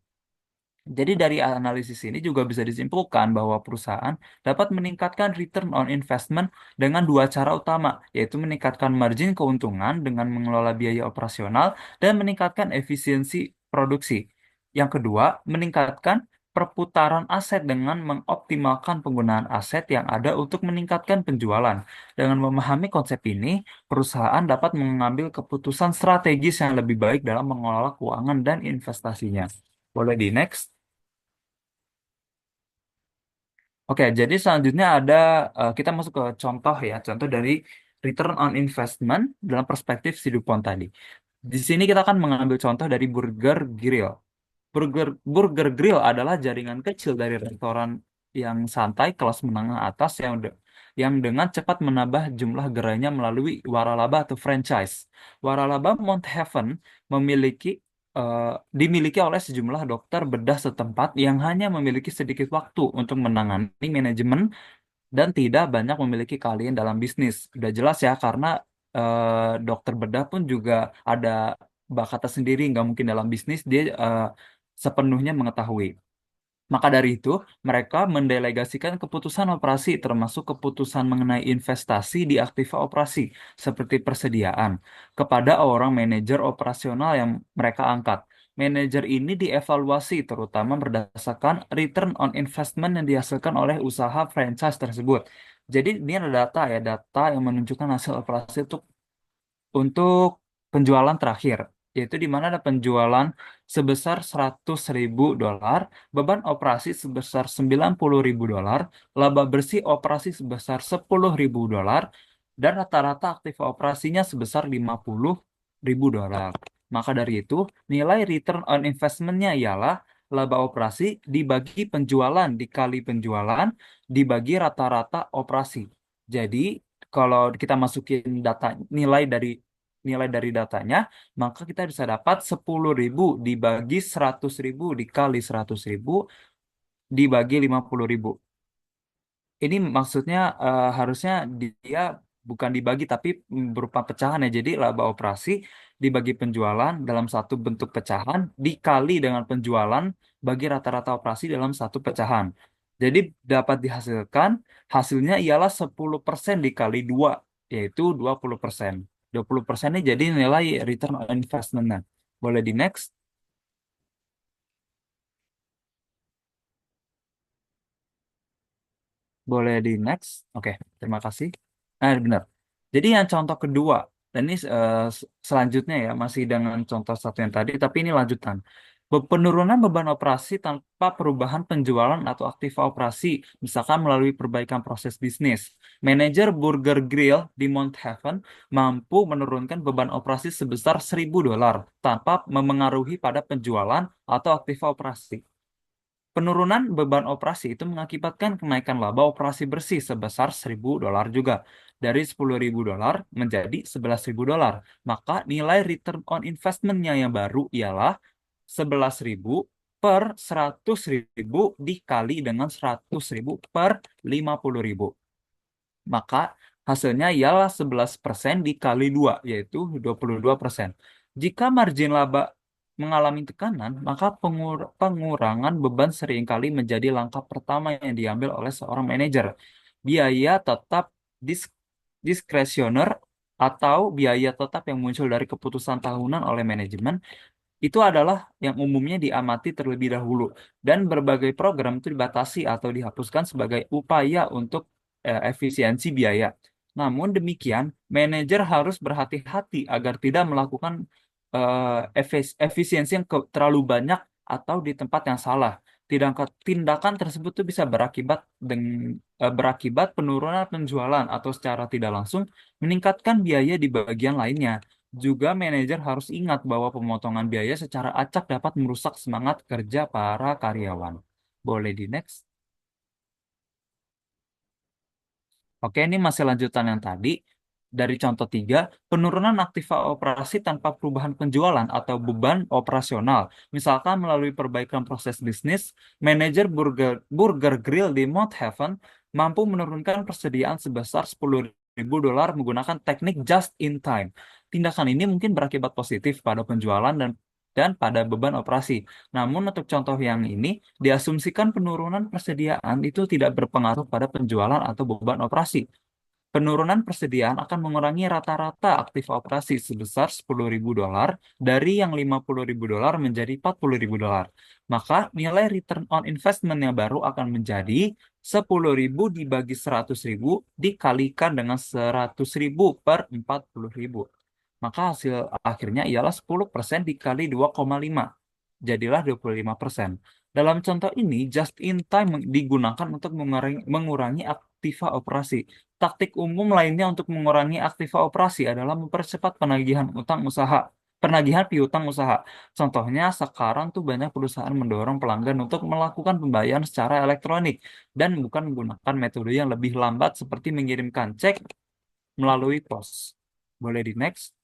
Jadi dari analisis ini juga bisa disimpulkan bahwa perusahaan dapat meningkatkan return on investment dengan dua cara utama, yaitu meningkatkan margin keuntungan dengan mengelola biaya operasional dan meningkatkan efisiensi produksi. Yang kedua, meningkatkan perputaran aset dengan mengoptimalkan penggunaan aset yang ada untuk meningkatkan penjualan. Dengan memahami konsep ini, perusahaan dapat mengambil keputusan strategis yang lebih baik dalam mengelola keuangan dan investasinya. Boleh di next. Oke, jadi selanjutnya ada kita masuk ke contoh ya, contoh dari return on investment dalam perspektif si Dupont tadi. Di sini kita akan mengambil contoh dari Burger Grill. Burger Grill adalah jaringan kecil dari restoran yang santai kelas menengah atas yang dengan cepat menambah jumlah gerainya melalui waralaba atau franchise. Waralaba Mount Heaven memiliki eh, dimiliki oleh sejumlah dokter bedah setempat yang hanya memiliki sedikit waktu untuk menangani manajemen dan tidak banyak memiliki keahlian dalam bisnis. Udah jelas ya, karena dokter bedah pun juga ada bakatnya sendiri, nggak mungkin dalam bisnis dia sepenuhnya mengetahui. Maka dari itu, mereka mendelegasikan keputusan operasi termasuk keputusan mengenai investasi di aktiva operasi seperti persediaan kepada orang manajer operasional yang mereka angkat. Manajer ini dievaluasi terutama berdasarkan return on investment yang dihasilkan oleh usaha franchise tersebut. Jadi ini ada data ya, data yang menunjukkan hasil operasi untuk penjualan terakhir, yaitu di mana ada penjualan sebesar 100.000 dolar, beban operasi sebesar 90.000 dolar, laba bersih operasi sebesar 10.000 dolar, dan rata-rata aktif operasinya sebesar 50.000 dolar. Maka dari itu, nilai return on investment-nya ialah laba operasi dibagi penjualan dikali penjualan dibagi rata-rata operasi. Jadi, kalau kita masukin data nilai dari datanya, maka kita bisa dapat 10.000 dibagi 100.000 dikali 100.000 dibagi 50.000. Ini maksudnya harusnya dia bukan dibagi tapi berupa pecahan ya. Jadi laba operasi dibagi penjualan dalam satu bentuk pecahan dikali dengan penjualan bagi rata-rata operasi dalam satu pecahan. Jadi dapat dihasilkan hasilnya ialah 10% dikali 2 yaitu 20%. 20% ini jadi nilai return on investment-nya. Boleh di next? Boleh di next? Oke, terima kasih. Benar. Jadi yang contoh kedua, dan ini selanjutnya ya, masih dengan contoh satu yang tadi, tapi ini lanjutan. Penurunan beban operasi tanpa perubahan penjualan atau aktiva operasi, misalkan melalui perbaikan proses bisnis. Manajer Burger Grill di Mount Heaven mampu menurunkan beban operasi sebesar 1.000 dolar tanpa memengaruhi pada penjualan atau aktiva operasi. Penurunan beban operasi itu mengakibatkan kenaikan laba operasi bersih sebesar 1.000 dolar juga. Dari 10.000 dolar menjadi 11.000 dolar. Maka nilai return on investment-nya yang baru ialah 11.000 per 100.000 dikali dengan 100.000 per 50.000. Maka hasilnya ialah 11% dikali 2, yaitu 22%. Jika margin laba mengalami tekanan, maka pengurangan beban seringkali menjadi langkah pertama yang diambil oleh seorang manajer. Biaya tetap dis- diskresioner atau biaya tetap yang muncul dari keputusan tahunan oleh manajemen itu adalah yang umumnya diamati terlebih dahulu dan berbagai program itu dibatasi atau dihapuskan sebagai upaya untuk efisiensi biaya. Namun demikian, manajer harus berhati-hati agar tidak melakukan efisiensi yang terlalu banyak atau di tempat yang salah. Tindakan tersebut tuh bisa berakibat penurunan penjualan atau secara tidak langsung meningkatkan biaya di bagian lainnya. Juga manajer harus ingat bahwa pemotongan biaya secara acak dapat merusak semangat kerja para karyawan. Boleh di next. Oke, ini masih lanjutan yang tadi. Dari contoh 3, penurunan aktiva operasi tanpa perubahan penjualan atau beban operasional. Misalkan melalui perbaikan proses bisnis, manajer Burger Grill di Mount Heaven mampu menurunkan persediaan sebesar 10.000 dolar menggunakan teknik just in time. Tindakan ini mungkin berakibat positif pada penjualan dan pada beban operasi. Namun untuk contoh yang ini, diasumsikan penurunan persediaan itu tidak berpengaruh pada penjualan atau beban operasi. Penurunan persediaan akan mengurangi rata-rata aktif operasi sebesar 10.000 dolar dari yang 50.000 dolar menjadi 40.000 dolar. Maka nilai return on investment yang baru akan menjadi 10.000 dibagi 100.000 dikalikan dengan 100.000 per 40.000. Maka hasil akhirnya ialah 10% dikali 2,5. Jadilah 25%. Dalam contoh ini, just in time digunakan untuk mengurangi aktiva operasi. Taktik umum lainnya untuk mengurangi aktiva operasi adalah mempercepat penagihan piutang usaha. Contohnya, sekarang tuh banyak perusahaan mendorong pelanggan untuk melakukan pembayaran secara elektronik dan bukan menggunakan metode yang lebih lambat seperti mengirimkan cek melalui pos. Boleh di next?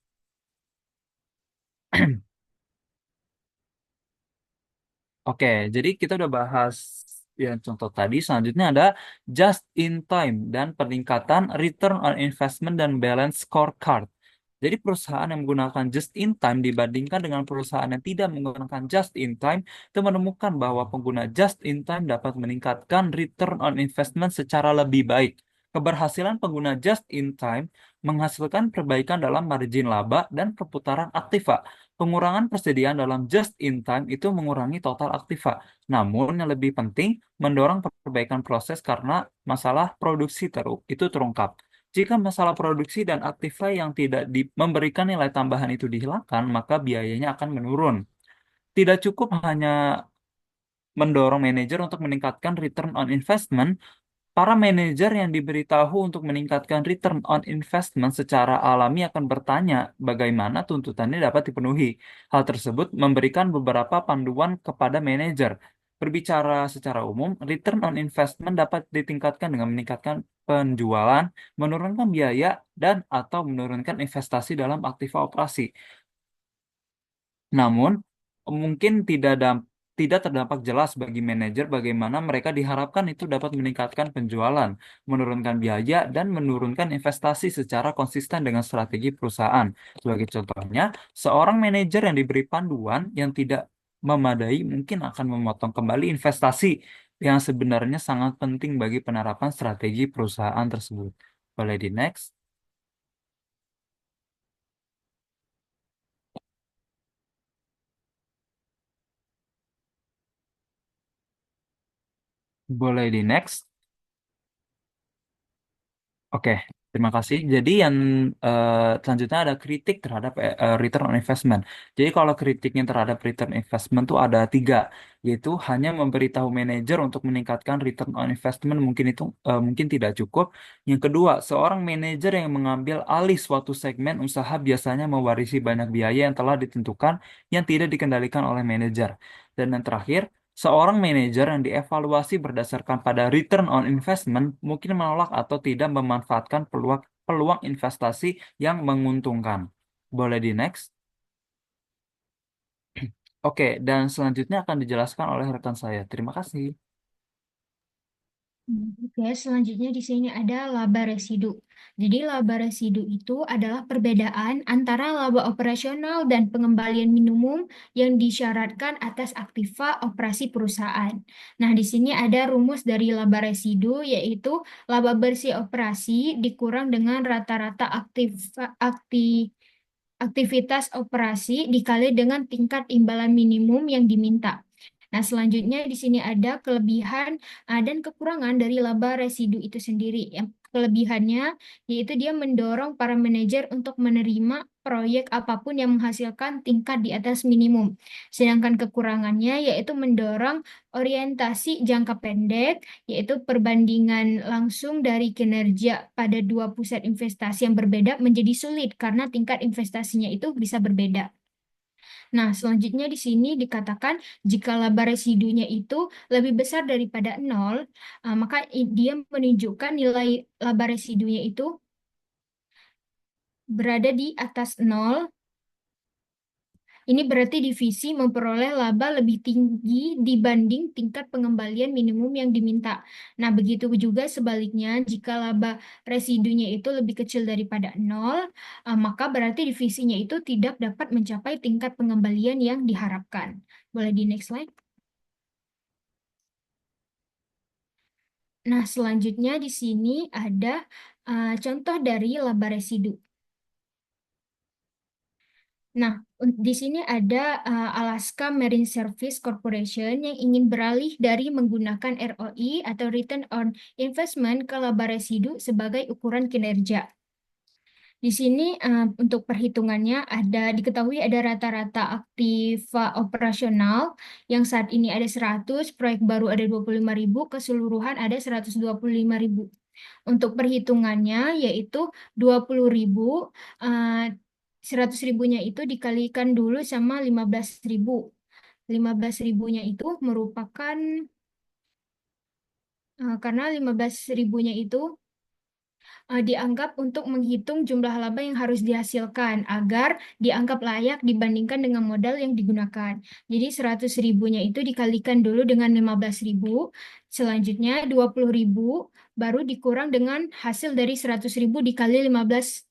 Oke, jadi kita udah bahas yang contoh tadi. Selanjutnya ada just in time dan peningkatan return on investment dan balance scorecard. Jadi perusahaan yang menggunakan just in time dibandingkan dengan perusahaan yang tidak menggunakan just in time itu menemukan bahwa pengguna just in time dapat meningkatkan return on investment secara lebih baik. Keberhasilan pengguna just in time menghasilkan perbaikan dalam margin laba dan perputaran aktiva. Pengurangan persediaan dalam just in time itu mengurangi total aktiva. Namun yang lebih penting mendorong perbaikan proses karena masalah produksi itu terungkap. Jika masalah produksi dan aktiva yang tidak memberikan nilai tambahan itu dihilangkan, maka biayanya akan menurun. Tidak cukup hanya mendorong manajer untuk meningkatkan return on investment, para manajer yang diberitahu untuk meningkatkan return on investment secara alami akan bertanya bagaimana tuntutannya dapat dipenuhi. Hal tersebut memberikan beberapa panduan kepada manajer. Berbicara secara umum, return on investment dapat ditingkatkan dengan meningkatkan penjualan, menurunkan biaya, dan atau menurunkan investasi dalam aktiva operasi. Namun, mungkin tidak terdampak jelas bagi manajer bagaimana mereka diharapkan itu dapat meningkatkan penjualan, menurunkan biaya, dan menurunkan investasi secara konsisten dengan strategi perusahaan. Sebagai contohnya, seorang manajer yang diberi panduan yang tidak memadai mungkin akan memotong kembali investasi yang sebenarnya sangat penting bagi penerapan strategi perusahaan tersebut. Boleh di next? Boleh di next? Oke, terima kasih. Jadi yang selanjutnya ada kritik terhadap return on investment. Jadi kalau kritiknya terhadap return investment tuh ada tiga, yaitu hanya memberitahu manajer untuk meningkatkan return on investment mungkin itu mungkin tidak cukup. Yang kedua, seorang manajer yang mengambil alih suatu segmen usaha biasanya mewarisi banyak biaya yang telah ditentukan yang tidak dikendalikan oleh manajer. Dan yang terakhir, seorang manajer yang dievaluasi berdasarkan pada return on investment mungkin menolak atau tidak memanfaatkan peluang peluang investasi yang menguntungkan. Boleh di next? Oke, dan selanjutnya akan dijelaskan oleh rekan saya. Terima kasih. Oke, selanjutnya di sini ada laba residu. Jadi laba residu itu adalah perbedaan antara laba operasional dan pengembalian minimum yang disyaratkan atas aktiva operasi perusahaan. Nah, di sini ada rumus dari laba residu yaitu laba bersih operasi dikurang dengan rata-rata aktivitas operasi dikali dengan tingkat imbalan minimum yang diminta. Nah, selanjutnya di sini ada kelebihan dan kekurangan dari laba residu itu sendiri. Yang kelebihannya yaitu dia mendorong para manajer untuk menerima proyek apapun yang menghasilkan tingkat di atas minimum. Sedangkan kekurangannya yaitu mendorong orientasi jangka pendek, yaitu perbandingan langsung dari kinerja pada dua pusat investasi yang berbeda menjadi sulit karena tingkat investasinya itu bisa berbeda. Nah, selanjutnya di sini dikatakan jika laba residunya itu lebih besar daripada nol, maka dia menunjukkan nilai laba residunya itu berada di atas nol. Ini berarti divisi memperoleh laba lebih tinggi dibanding tingkat pengembalian minimum yang diminta. Nah, begitu juga sebaliknya, jika laba residunya itu lebih kecil daripada nol, maka berarti divisinya itu tidak dapat mencapai tingkat pengembalian yang diharapkan. Boleh di next slide? Nah, selanjutnya di sini ada contoh dari laba residu. Nah, di sini ada Alaska Marine Service Corporation yang ingin beralih dari menggunakan ROI atau Return on Investment ke laba residu sebagai ukuran kinerja. Di sini untuk perhitungannya diketahui ada rata-rata aktiva operasional yang saat ini ada 100, proyek baru ada 25.000, keseluruhan ada 125.000. Untuk perhitungannya yaitu 20.000, 100 ribunya itu dikalikan dulu sama 15.000. 15 ribunya itu merupakan, karena 15 ribunya itu dianggap untuk menghitung jumlah laba yang harus dihasilkan agar dianggap layak dibandingkan dengan modal yang digunakan. Jadi 100 ribunya itu dikalikan dulu dengan 15 ribu, selanjutnya 20 ribu, baru dikurang dengan hasil dari 100 ribu dikali 15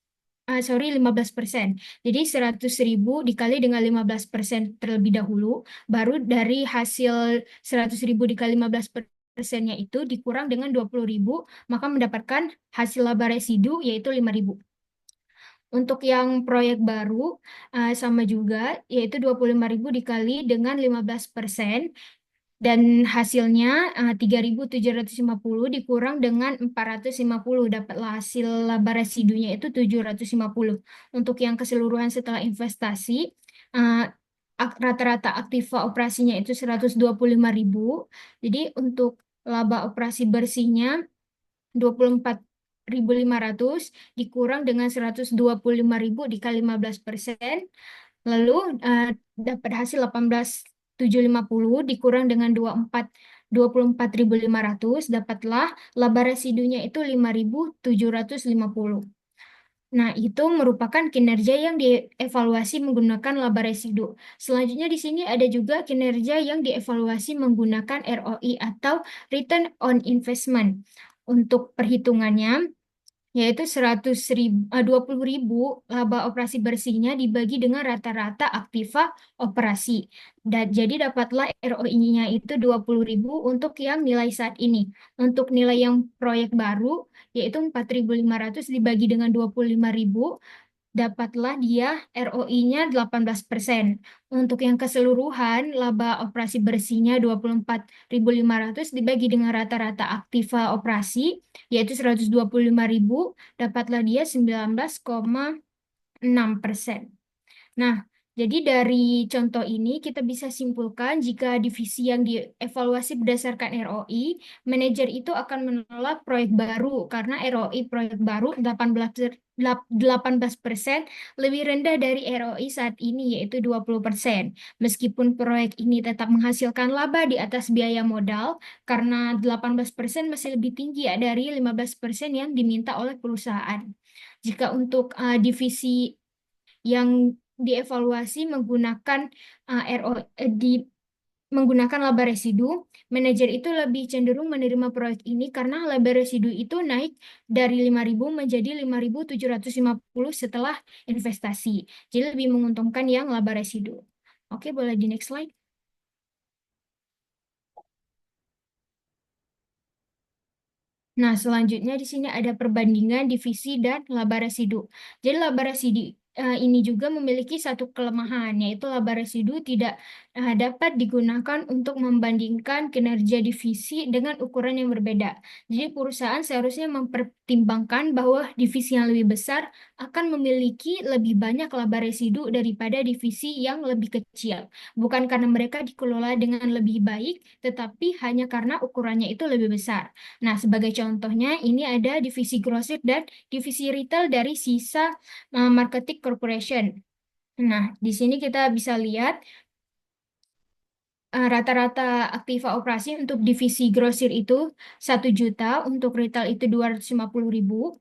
sorry 15%. Jadi 100.000 dikali dengan 15% terlebih dahulu, baru dari hasil 100.000 dikali 15%-nya itu dikurang dengan 20.000, maka mendapatkan hasil laba residu yaitu 5.000. Untuk yang proyek baru sama juga, yaitu 25.000 dikali dengan 15%, dan hasilnya 3.750 dikurang dengan 450, dapatlah hasil laba residunya itu 750. Untuk yang keseluruhan setelah investasi, eh, rata-rata aktiva operasinya itu 125.000. Jadi untuk laba operasi bersihnya 24.500 dikurang dengan 125.000 dikali 15%. Lalu dapat hasil 18.750 dikurang dengan 24.500, dapatlah laba residunya itu 5.750. Nah, itu merupakan kinerja yang dievaluasi menggunakan laba residu. Selanjutnya di sini ada juga kinerja yang dievaluasi menggunakan ROI atau Return on Investment. Untuk perhitungannya, yaitu 20.000 laba operasi bersihnya dibagi dengan rata-rata aktiva operasi. Dan jadi dapatlah ROI-nya itu 20.000 untuk yang nilai saat ini. Untuk nilai yang proyek baru, yaitu 4.500 dibagi dengan 25.000, dapatlah dia ROI-nya 18%. Untuk yang keseluruhan, laba operasi bersihnya 24.500 dibagi dengan rata-rata aktiva operasi, yaitu 125.000, dapatlah dia 19,6%. Nah, jadi dari contoh ini kita bisa simpulkan jika divisi yang dievaluasi berdasarkan ROI, manajer itu akan menolak proyek baru karena ROI proyek baru 18% lebih rendah dari ROI saat ini yaitu 20%. Meskipun proyek ini tetap menghasilkan laba di atas biaya modal karena 18% masih lebih tinggi ya dari 15% yang diminta oleh perusahaan. Jika untuk divisi yang dievaluasi menggunakan menggunakan laba residu, manajer itu lebih cenderung menerima proyek ini karena laba residu itu naik dari 5.000 menjadi 5.750 setelah investasi. Jadi lebih menguntungkan yang laba residu. Oke, boleh di next slide. Nah, selanjutnya di sini ada perbandingan divisi dan laba residu. Jadi laba residu ini juga memiliki satu kelemahan, yaitu laba residu tidak dapat digunakan untuk membandingkan kinerja divisi dengan ukuran yang berbeda. Jadi perusahaan seharusnya mempertimbangkan bahwa divisi yang lebih besar akan memiliki lebih banyak laba residu daripada divisi yang lebih kecil. Bukan karena mereka dikelola dengan lebih baik, tetapi hanya karena ukurannya itu lebih besar. Nah, sebagai contohnya, ini ada divisi grosir dan divisi retail dari sisa marketing corporation. Nah, di sini kita bisa lihat rata-rata aktiva operasi untuk divisi grosir itu 1 juta, untuk retail itu 250.000.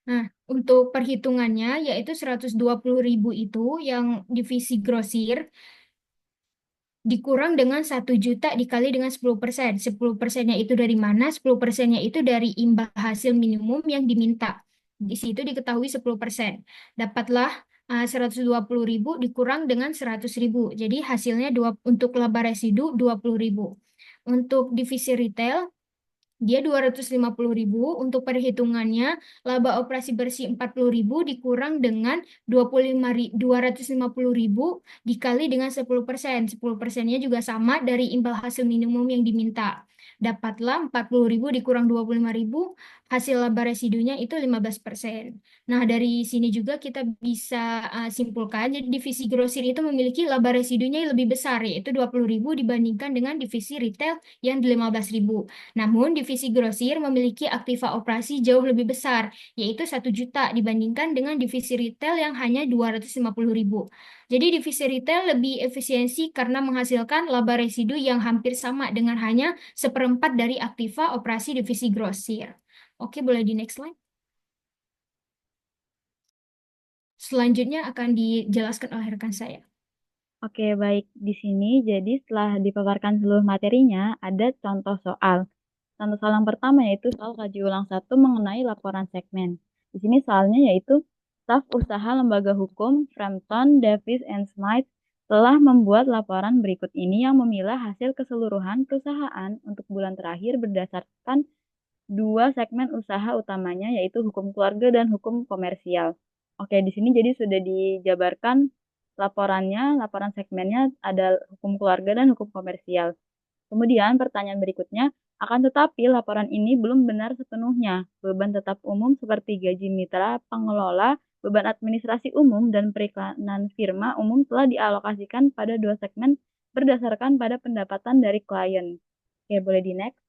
Nah, untuk perhitungannya yaitu 120.000 itu yang divisi grosir dikurang dengan 1 juta dikali dengan 10%. 10%-nya itu dari mana? 10%-nya itu dari imbal hasil minimum yang diminta. Di situ diketahui 10%. Dapatlah 120.000 dikurang dengan 100.000. Jadi hasilnya untuk laba residu 20.000. Untuk divisi retail, dia 250.000. Untuk perhitungannya, laba operasi bersih 40.000 dikurang dengan 250.000 dikali dengan 10%. 10%-nya juga sama dari imbal hasil minimum yang diminta. Dapatlah 40.000 dikurang 25.000, hasil laba residunya itu 15%. Nah, dari sini juga kita bisa simpulkan, jadi divisi grosir itu memiliki laba residunya yang lebih besar, yaitu 20.000 dibandingkan dengan divisi retail yang 15.000. Namun, divisi grosir memiliki aktiva operasi jauh lebih besar, yaitu 1 juta dibandingkan dengan divisi retail yang hanya 250.000. Jadi, divisi retail lebih efisiensi karena menghasilkan laba residu yang hampir sama dengan hanya 1/4 dari aktiva operasi divisi grosir. Oke, boleh di next slide. Selanjutnya akan dijelaskan oleh rekan saya. Oke, baik. Di sini, jadi setelah dipaparkan seluruh materinya, ada contoh soal. Contoh soal yang pertama yaitu soal kaji ulang 1 mengenai laporan segmen. Di sini soalnya yaitu staf usaha lembaga hukum Frampton, Davis, and Smith telah membuat laporan berikut ini yang memilah hasil keseluruhan perusahaan untuk bulan terakhir berdasarkan dua segmen usaha utamanya yaitu hukum keluarga dan hukum komersial. Oke, di sini jadi sudah dijabarkan laporannya, laporan segmennya ada hukum keluarga dan hukum komersial. Kemudian pertanyaan berikutnya, akan tetapi laporan ini belum benar sepenuhnya. Beban tetap umum seperti gaji mitra, pengelola, beban administrasi umum, dan periklanan firma umum telah dialokasikan pada dua segmen berdasarkan pada pendapatan dari klien. Oke, boleh di next.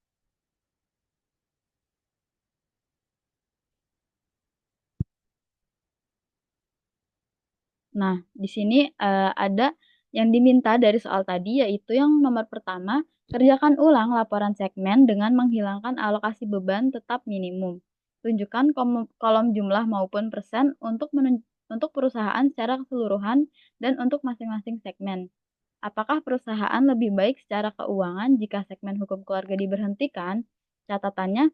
Nah, di sini ada yang diminta dari soal tadi, yaitu yang nomor pertama, kerjakan ulang laporan segmen dengan menghilangkan alokasi beban tetap minimum. Tunjukkan kolom jumlah maupun persen untuk perusahaan secara keseluruhan dan untuk masing-masing segmen. Apakah perusahaan lebih baik secara keuangan jika segmen hukum keluarga diberhentikan? Catatannya,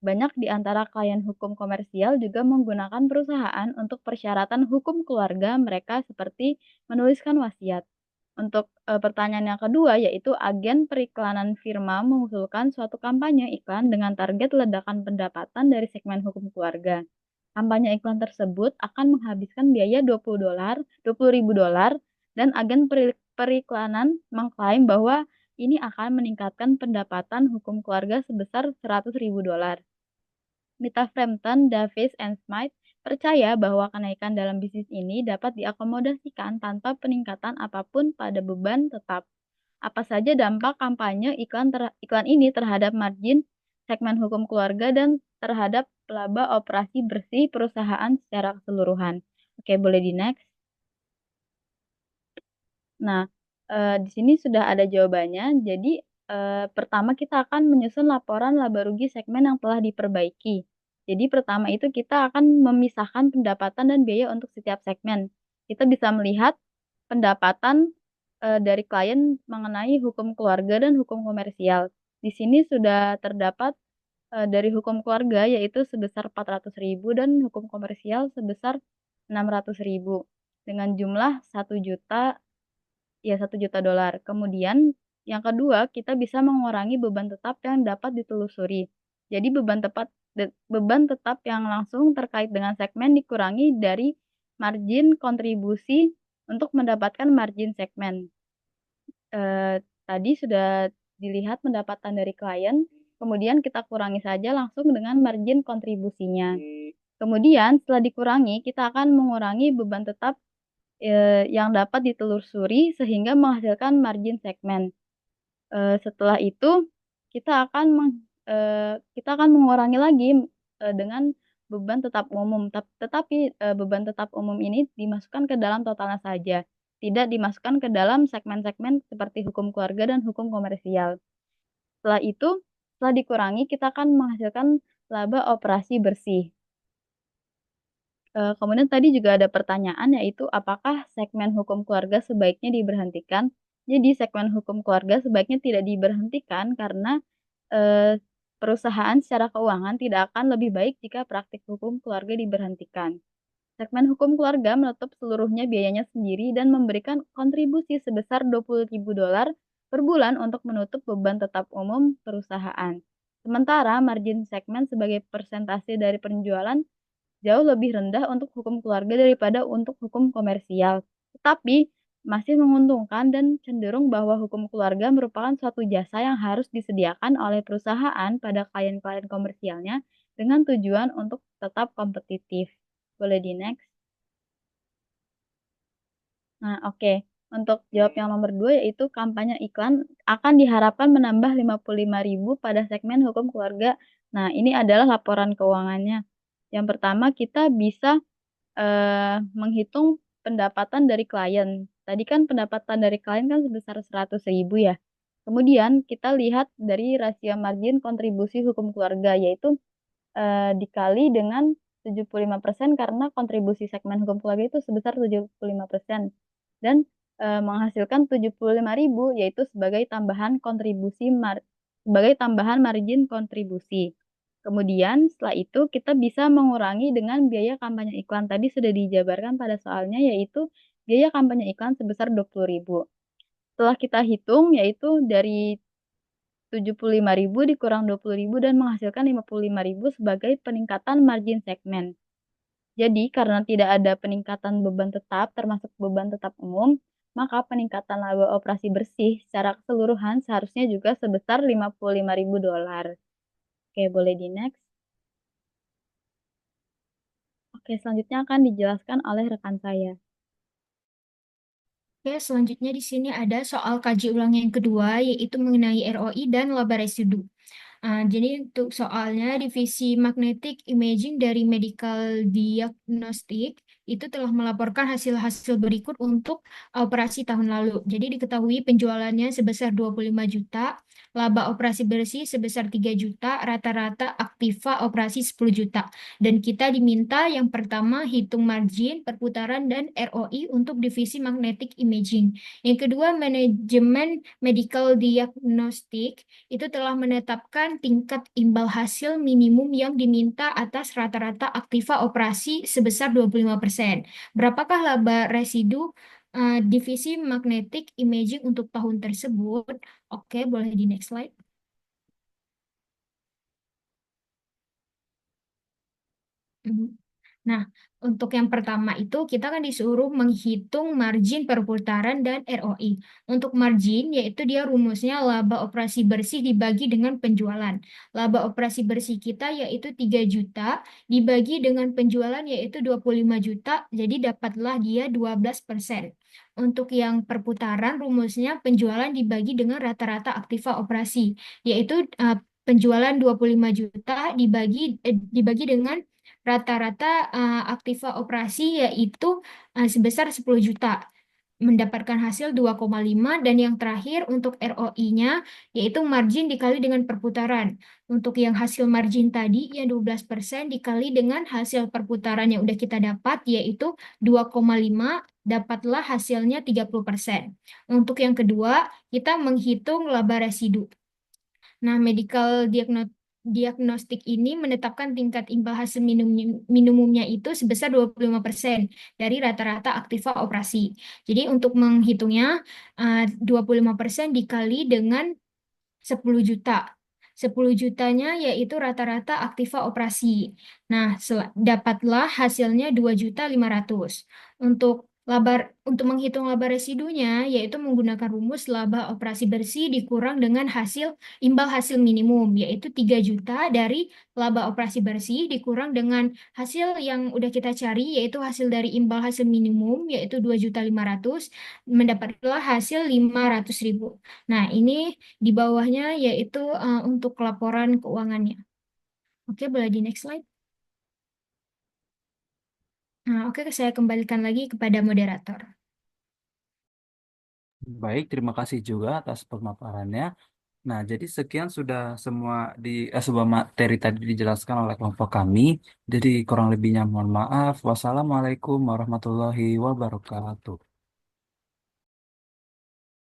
banyak di antara klien hukum komersial juga menggunakan perusahaan untuk persyaratan hukum keluarga mereka seperti menuliskan wasiat. Untuk pertanyaan yang kedua yaitu agen periklanan firma mengusulkan suatu kampanye iklan dengan target ledakan pendapatan dari segmen hukum keluarga. Kampanye iklan tersebut akan menghabiskan biaya $20, $20.000 dan agen periklanan mengklaim bahwa ini akan meningkatkan pendapatan hukum keluarga sebesar $100.000. Mita Frampton, Davis, and Smith percaya bahwa kenaikan dalam bisnis ini dapat diakomodasikan tanpa peningkatan apapun pada beban tetap. Apa saja dampak kampanye iklan ini terhadap margin segmen hukum keluarga dan terhadap laba operasi bersih perusahaan secara keseluruhan? Oke, boleh di next. Nah, di sini sudah ada jawabannya. Jadi, pertama kita akan menyusun laporan laba rugi segmen yang telah diperbaiki. Jadi, pertama itu kita akan memisahkan pendapatan dan biaya untuk setiap segmen. Kita bisa melihat pendapatan dari klien mengenai hukum keluarga dan hukum komersial. Di sini sudah terdapat dari hukum keluarga yaitu sebesar 400.000 dan hukum komersial sebesar 600.000 dengan jumlah 1 juta, ya $1 juta. Kemudian yang kedua, kita bisa mengurangi beban tetap yang dapat ditelusuri. Jadi beban tetap yang langsung terkait dengan segmen dikurangi dari margin kontribusi untuk mendapatkan margin segmen. Tadi sudah dilihat pendapatan dari klien, kemudian kita kurangi saja langsung dengan margin kontribusinya. Kemudian setelah dikurangi, kita akan mengurangi beban tetap yang dapat ditelusuri sehingga menghasilkan margin segmen. Setelah itu kita akan mengurangi lagi dengan beban tetap umum. Tetapi beban tetap umum ini dimasukkan ke dalam totalnya saja, tidak dimasukkan ke dalam segmen-segmen seperti hukum keluarga dan hukum komersial. Setelah itu, setelah dikurangi, kita akan menghasilkan laba operasi bersih. Kemudian tadi juga ada pertanyaan yaitu apakah segmen hukum keluarga sebaiknya diberhentikan? Jadi segmen hukum keluarga sebaiknya tidak diberhentikan karena perusahaan secara keuangan tidak akan lebih baik jika praktik hukum keluarga diberhentikan. Segmen hukum keluarga menutup seluruhnya biayanya sendiri dan memberikan kontribusi sebesar $20.000 per bulan untuk menutup beban tetap umum perusahaan. Sementara margin segmen sebagai persentase dari penjualan jauh lebih rendah untuk hukum keluarga daripada untuk hukum komersial. Tetapi masih menguntungkan dan cenderung bahwa hukum keluarga merupakan suatu jasa yang harus disediakan oleh perusahaan pada klien-klien komersialnya dengan tujuan untuk tetap kompetitif. Boleh di next. Nah, oke. Untuk jawab yang nomor 2 yaitu kampanye iklan akan diharapkan menambah 55.000 pada segmen hukum keluarga. Nah, ini adalah laporan keuangannya. Yang pertama kita bisa menghitung pendapatan dari klien. Tadi kan pendapatan dari klien kan sebesar 100.000 ya. Kemudian kita lihat dari rasio margin kontribusi hukum keluarga yaitu dikali dengan 75% karena kontribusi segmen hukum keluarga itu sebesar 75% dan menghasilkan 75.000 yaitu sebagai tambahan kontribusi sebagai tambahan margin kontribusi. Kemudian setelah itu kita bisa mengurangi dengan biaya kampanye iklan. Tadi sudah dijabarkan pada soalnya yaitu biaya kampanye iklan sebesar 20.000. Setelah kita hitung yaitu dari 75.000 dikurang 20.000 dan menghasilkan 55.000 sebagai peningkatan margin segmen. Jadi, karena tidak ada peningkatan beban tetap, termasuk beban tetap umum, maka peningkatan laba operasi bersih secara keseluruhan seharusnya juga sebesar 55.000 dolar. Oke, boleh di next. Oke, selanjutnya akan dijelaskan oleh rekan saya. Oke, selanjutnya di sini ada soal kaji ulang yang kedua, yaitu mengenai ROI dan laba residu. Jadi untuk soalnya divisi magnetic imaging dari medical diagnostic itu telah melaporkan hasil-hasil berikut untuk operasi tahun lalu. Jadi diketahui penjualannya sebesar 25 juta, laba operasi bersih sebesar 3 juta, rata-rata aktiva operasi 10 juta. Dan kita diminta yang pertama hitung margin, perputaran, dan ROI untuk divisi magnetic imaging. Yang kedua, manajemen medical diagnostic itu telah menetapkan tingkat imbal hasil minimum yang diminta atas rata-rata aktiva operasi sebesar 25%. Berapakah laba residu divisi magnetic imaging untuk tahun tersebut? Oke, boleh di next slide. Mhm. Nah, untuk yang pertama itu kita kan disuruh menghitung margin perputaran dan ROI. Untuk margin yaitu dia rumusnya laba operasi bersih dibagi dengan penjualan. Laba operasi bersih kita yaitu 3 juta dibagi dengan penjualan yaitu 25 juta, jadi dapatlah dia 12%. Untuk yang perputaran rumusnya penjualan dibagi dengan rata-rata aktiva operasi, yaitu penjualan 25 juta dibagi dengan rata-rata aktiva operasi yaitu sebesar 10 juta, mendapatkan hasil 2,5, dan yang terakhir untuk ROI-nya yaitu margin dikali dengan perputaran. Untuk yang hasil margin tadi yang 12% dikali dengan hasil perputaran yang udah kita dapat yaitu 2,5, dapatlah hasilnya 30%. Untuk yang kedua, kita menghitung laba residu. Nah, medical diagnostik ini menetapkan tingkat imbal hasil minimumnya itu sebesar 25% dari rata-rata aktiva operasi. Jadi untuk menghitungnya, 25% dikali dengan 10 juta. 10 jutanya yaitu rata-rata aktiva operasi. Nah, dapatlah hasilnya 2.500.000. Untuk menghitung laba residunya yaitu menggunakan rumus laba operasi bersih dikurang dengan imbal hasil minimum yaitu 3 juta dari laba operasi bersih dikurang dengan hasil yang udah kita cari yaitu hasil dari imbal hasil minimum yaitu 2.500.000, mendapatlah hasil 500.000. Nah, ini di bawahnya yaitu untuk laporan keuangannya. Oke, boleh di next slide. Nah, oke, saya kembalikan lagi kepada moderator. Baik, terima kasih juga atas pemaparannya. Nah, jadi sekian sudah sebuah materi tadi dijelaskan oleh kelompok kami. Jadi kurang lebihnya mohon maaf. Wassalamualaikum warahmatullahi wabarakatuh.